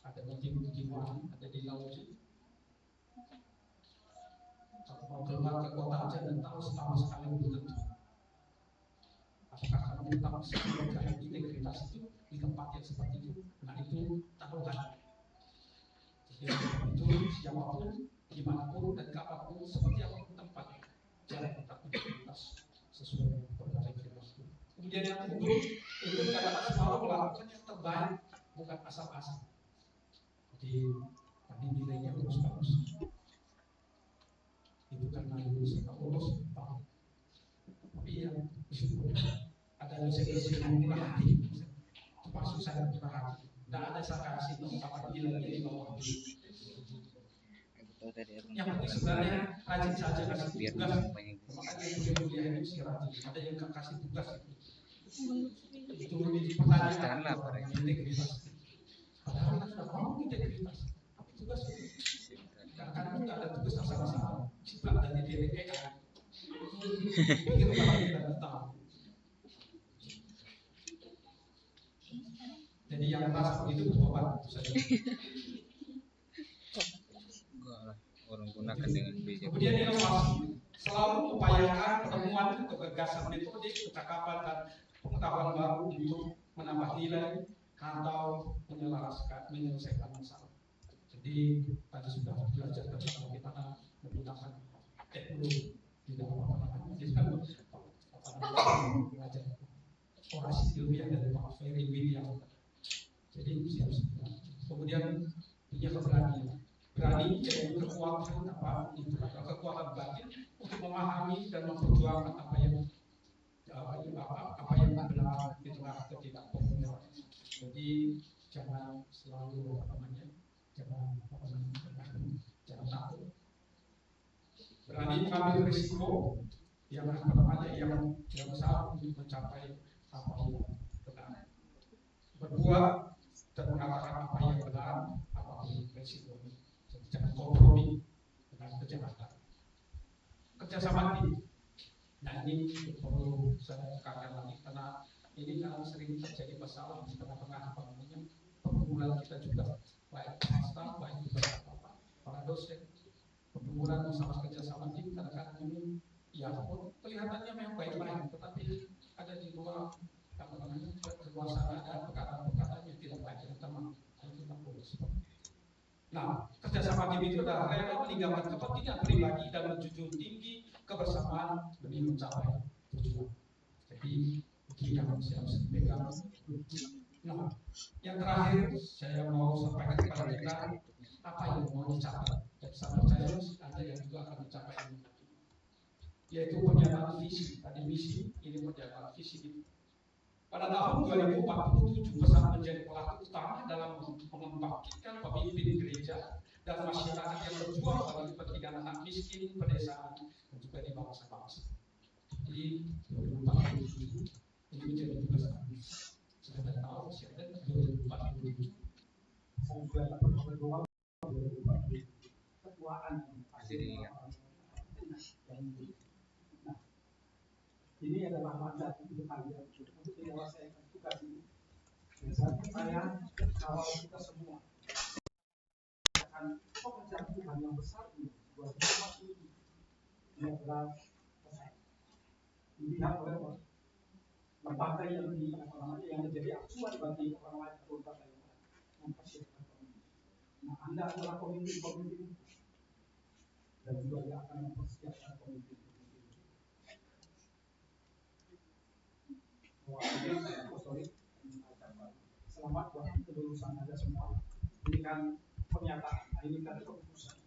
ada di mana, ada di laut. Kalau mau keluar ke kota aja dan tahu setahun sekali belum tentu. Apakah kamu tetap menjaga integritas itu di tempat yang seperti itu? Nah itu taruhan. Jadi itu siapapun, dimanapun dan kapanpun, seperti apapun tempatnya, jangan tetap integritas sesuai dengan berbagai firman. Kemudian yang kedua, itu adalah selalu melakukan yang terbaik, bukan asal-asal. Jadi tadi nilainya bagus-bagus. Itu karena lulus atau lulus tahu. Tapi yang ada dosen-dosen yang murah hati, termasuk saya murah hati. Tidak ada sarkasih apabila dia di bawah. Yang penting sebenarnya rajin saja kasih tugas. Makanya kuliah itu sih rajin. Ada yang kasih tugas itu. Itu pertanyaan integritas. Padahal kita sudah mau integritas. Tugas itu. Karena nggak ada tugas asal-asalan. Ciplak dari diri AI. Itu kita tahu. Jadi yang merasa begitu bertobat saja. Orang gunakan dengan bijak. Kemudian inovasi, selalu upayakan pertemuan untuk gagasan metode, kecakapan dan pengetahuan baru untuk menambah nilai atau menyelesaikan masalah. Jadi tadi sudah belajar tentang bagaimana menggunakan teknologi di dalam belajar orasi ilmiah dari Pak Ferry William. Jadi siap-siap. Kemudian punya keberanian. Berani jadi kekuatan apa itu adalah kekuatan batin untuk memahami dan memperjuangkan apa yang benar di tengah ketidakpopuleran. Jadi jangan selalu jangan takut. Berani mengambil risiko yang yang besar untuk mencapai apa yang benar. Berbuat dan mengatakan apa yang benar apapun risikonya. Jangan kompromi dengan kejahatan. Kerjasama tim. Nah ini perlu saya tekankan lagi karena ini kan sering terjadi masalah di tengah-tengah pergumulan kita juga, baik swasta, baik juga para dosen. Pergumulan masalah kerjasama tim kadang-kadang ini ya kelihatannya memang baik-baik, tetapi ada di luar luar sana ada perkataan-perkataan yang tidak baik yang teman. Itu tak boleh seperti itu. Nah, kerjasama tim itu adalah rela meninggalkan kepentingan pribadi dan menjunjung tinggi kebersamaan demi mencapai tujuan. Jadi, ini yang harus dipegang. Nah, yang terakhir saya mau sampaikan kepada kita apa yang mau dicapai. Dan saya percaya Anda yang juga akan mencapai ini. Yaitu pernyataan visi. Tadi misi, ini pernyataan visi. Pada tahun 2047, pesan menjadi pelaku utama dalam membangkitkan pemimpin gereja dan masyarakat yang berjuang bagi kepentingan anak miskin, pedesaan, dan juga di bangsa-bangsa. Jadi 2047 ini menjadi tugas kami. Sudah tahu siapa 2047. Ketuaan. Ini adalah mandat untuk kalian untuk menyelesaikan tugas ini. Saya kawal kita semua akan pekerjaan Tuhan yang besar ini buat kita ini. Ini adalah dilihat oleh lembaga yang menjadi acuan bagi orang lain atau lembaga yang mempersiapkan pemimpin. Nah, Anda adalah pemimpin dan juga yang akan mempersiapkan pemimpin. Selamat buat kelulusan Anda semua. Ini kan pernyataan, ini kan keputusan.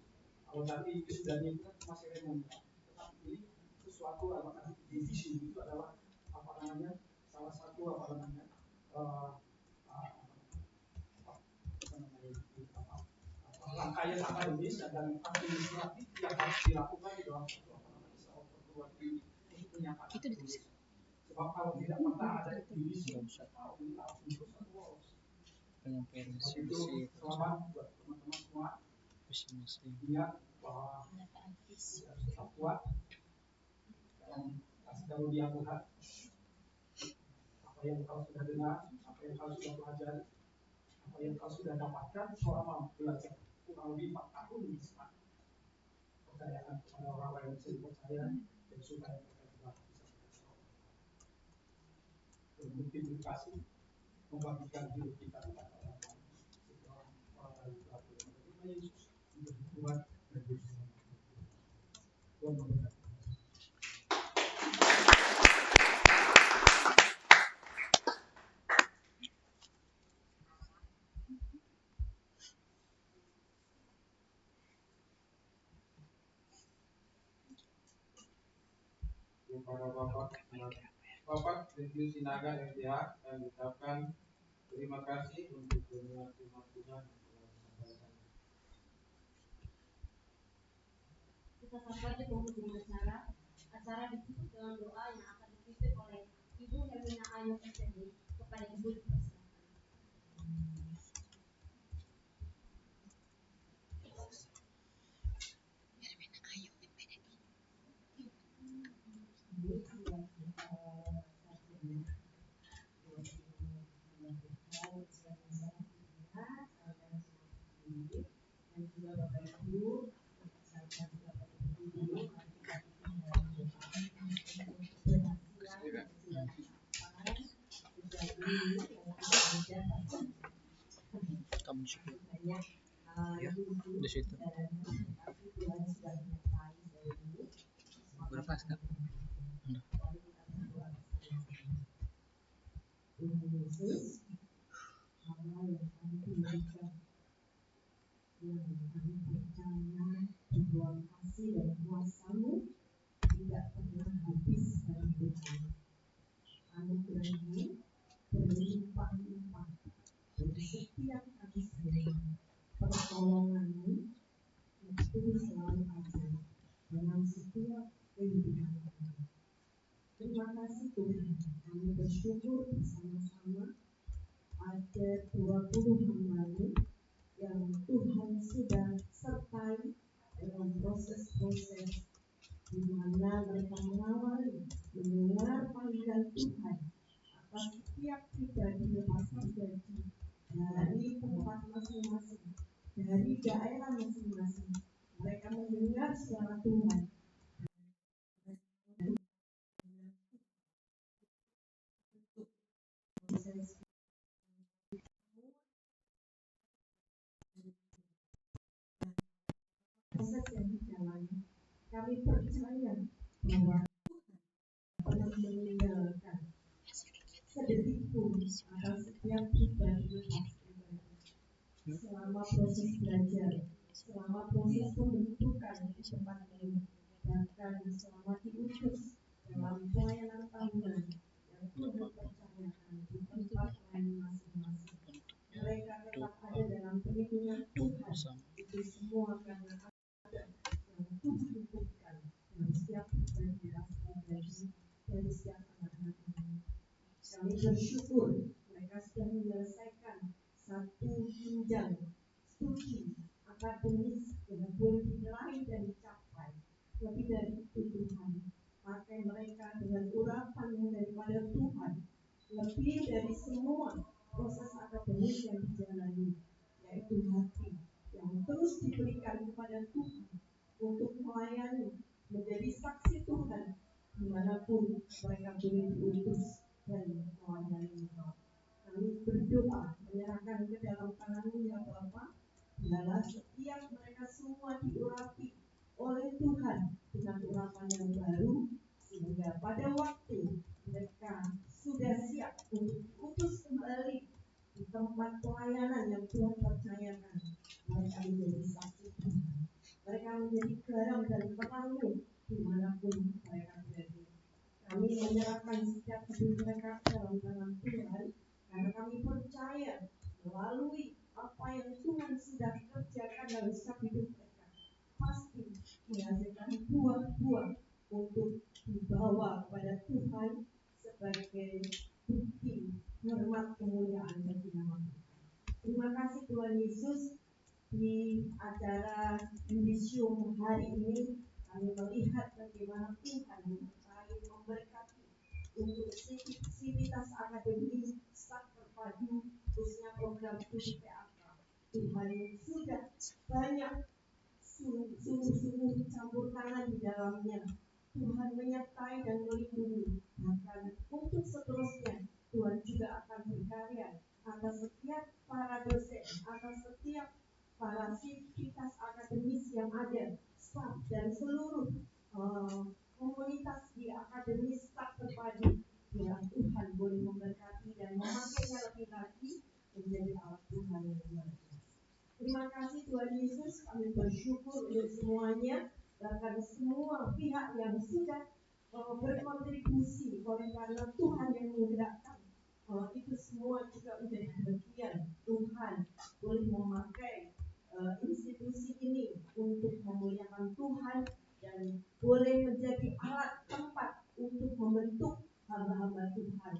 Kalau tadi wisudanya itu kan masih remonial, tetapi ini sesuatu apakah divisi itu adalah salah satu rangkaian akademis dan administratif yang harus dilakukan di dalam perguruan tinggi untuk menyatakan lulus. Sebab kalau tidak pernah ada divisi, Waktu itu selamat buat teman-teman semua. Ingat bahwa kita harus tetap kuat dan kasih karunia Tuhan. Apa yang kau sudah dengar, apa yang kau sudah pelajari, apa yang kau sudah dapatkan selama belajar kurang lebih 4 tahun di sana. Percayakan kepada orang lain yang bisa dipercaya dan supaya mereka juga bisa berkata bermultiplikasi, membagikan hidup kita kepada orang lain. Sehingga orang lain juga boleh menerima Yesus menjadi Tuhan dan Yesus. Tuhan memberkati. Kepada Bapak Review Sinaga MTH yang mengucapkan terima kasih untuk semua firman Tuhan yang telah disampaikan. Kita sampai di penghujung acara. Acara ditutup dengan doa yang akan dipimpin oleh Ibu Hermina Ayu SPD. Kepada Ibu dipersilakan. Dan juga Bapak Ibu, kamu syukur ya di situ berapa sekarang? Yesus, Allah yang kami berikan, yang kami percaya bahwa kasih dan kuasa-Mu tidak pernah habis dalam hidup kami. Anugerah-Mu berlimpah-limpah dari setiap kasih sayang, pertolongan-Mu itu selalu ada dalam setiap kehidupan kami. Terima kasih Tuhan, kami bersyukur bersama-sama ada 20 hamba-Mu yang Tuhan sudah sertai dalam proses-proses di mana mereka mengawali mendengar panggilan Tuhan atas setiap pribadi lepas pribadi dari tempat masing-masing, dari daerah masing-masing. Mereka mendengar suara Tuhan. Proses yang dijalani, kami percaya bahwa Tuhan pernah meninggalkan sedetik pun atas setiap pribadi selama proses belajar, selama proses pembentukan di tempat ini, bahkan selama diutus dalam pelayanan tahunan yang Tuhan percayakan di tempat lain masing-masing. Mereka tetap ada dalam perlindungan Tuhan. Itu semua karena ada yang Tuhan berikan dari setiap pribadi dari setiap anak-anak ini. Kami bersyukur mereka sudah menyelesaikan satu jenjang studi akademis yang boleh diraih dan dicapai. Lebih dari itu Tuhan, pakai mereka dengan urapan yang daripada Tuhan, lebih dari semua proses akademis yang dijalani, yaitu hati yang terus diberikan kepada Tuhan untuk melayani, menjadi saksi Tuhan dimanapun mereka boleh diutus dan melayani Engkau. Kami berdoa menyerahkan ke dalam tangan-Mu ya Bapa, biarlah setiap mereka semua diurapi oleh Tuhan dengan urapan yang baru, sehingga pada waktu mereka sudah siap untuk diutus kembali di tempat pelayanan yang Tuhan percayakan, mereka menjadi saksi Tuhan. Mereka menjadi garam dan terang-Mu dimanapun mereka berada. Kami menyerahkan setiap hidup mereka dalam tangan Tuhan, karena kami percaya melalui apa yang Tuhan sudah kerjakan dalam setiap hidup mereka pasti menghasilkan buah-buah untuk dibawa kepada Tuhan sebagai bukti hormat kemuliaan bagi nama Tuhan. yudisium hari ini kami melihat bagaimana Tuhan menyertai memberkati untuk sivitas akademi staf terpadu khususnya program studi PAK. Tuhan sudah banyak sungguh-sungguh campur tangan di dalamnya. Tuhan menyertai dan melindungi. Bahkan untuk seterusnya Tuhan juga akan berkarya atas setiap para dosen, atas setiap para sivitas akademis yang ada, staf dan seluruh komunitas di akademi staf terpadu. Biar Tuhan boleh memberkati dan memakainya lebih lagi menjadi alat Tuhan yang luar biasa. Terima kasih Tuhan Yesus, kami bersyukur untuk semuanya, bahkan semua pihak yang sudah berkontribusi oleh karena Tuhan yang menggerakkan. Itu semua juga menjadi bagian Tuhan boleh memakai institusi ini untuk memuliakan Tuhan dan boleh menjadi alat tempat untuk membentuk hamba-hamba Tuhan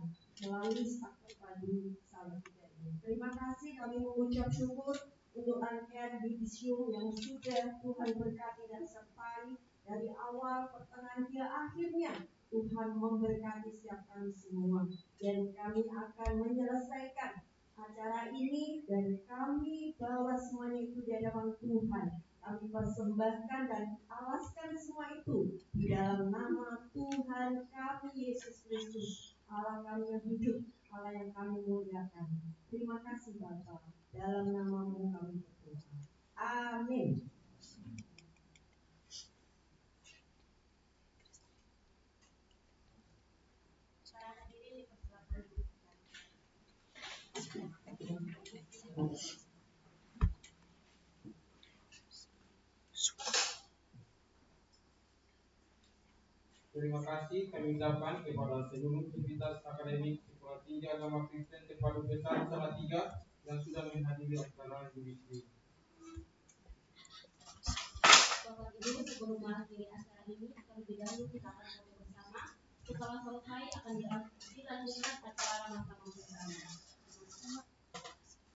melalui staf terpadu Salatiga ini. Terima kasih, kami mengucap syukur untuk rangkaian yudisium yang sudah Tuhan berkati dan sertai dari awal, pertengahan hingga akhirnya. Tuhan memberkati setiap kami semua dan kami akan menyelesaikan acara ini dan kami bawa semuanya itu di hadapan Tuhan. Kami persembahkan dan alaskan semua itu di dalam nama Tuhan kami Yesus Kristus, Allah kami yang hidup, Allah yang kami muliakan. Terima kasih Bapa, dalam namamu kami berdoa. Amin. Terima kasih kami ucapkan kepada seluruh sivitas akademik Sekolah Tinggi Agama Kristen Terpadu Besar Salatiga yang sudah menghadiri acara yudisium. Bapak Ibu, sebelum mengakhiri acara ini, terlebih dahulu kita akan foto bersama. Setelah selesai akan dilanjutkan acara makan bersama.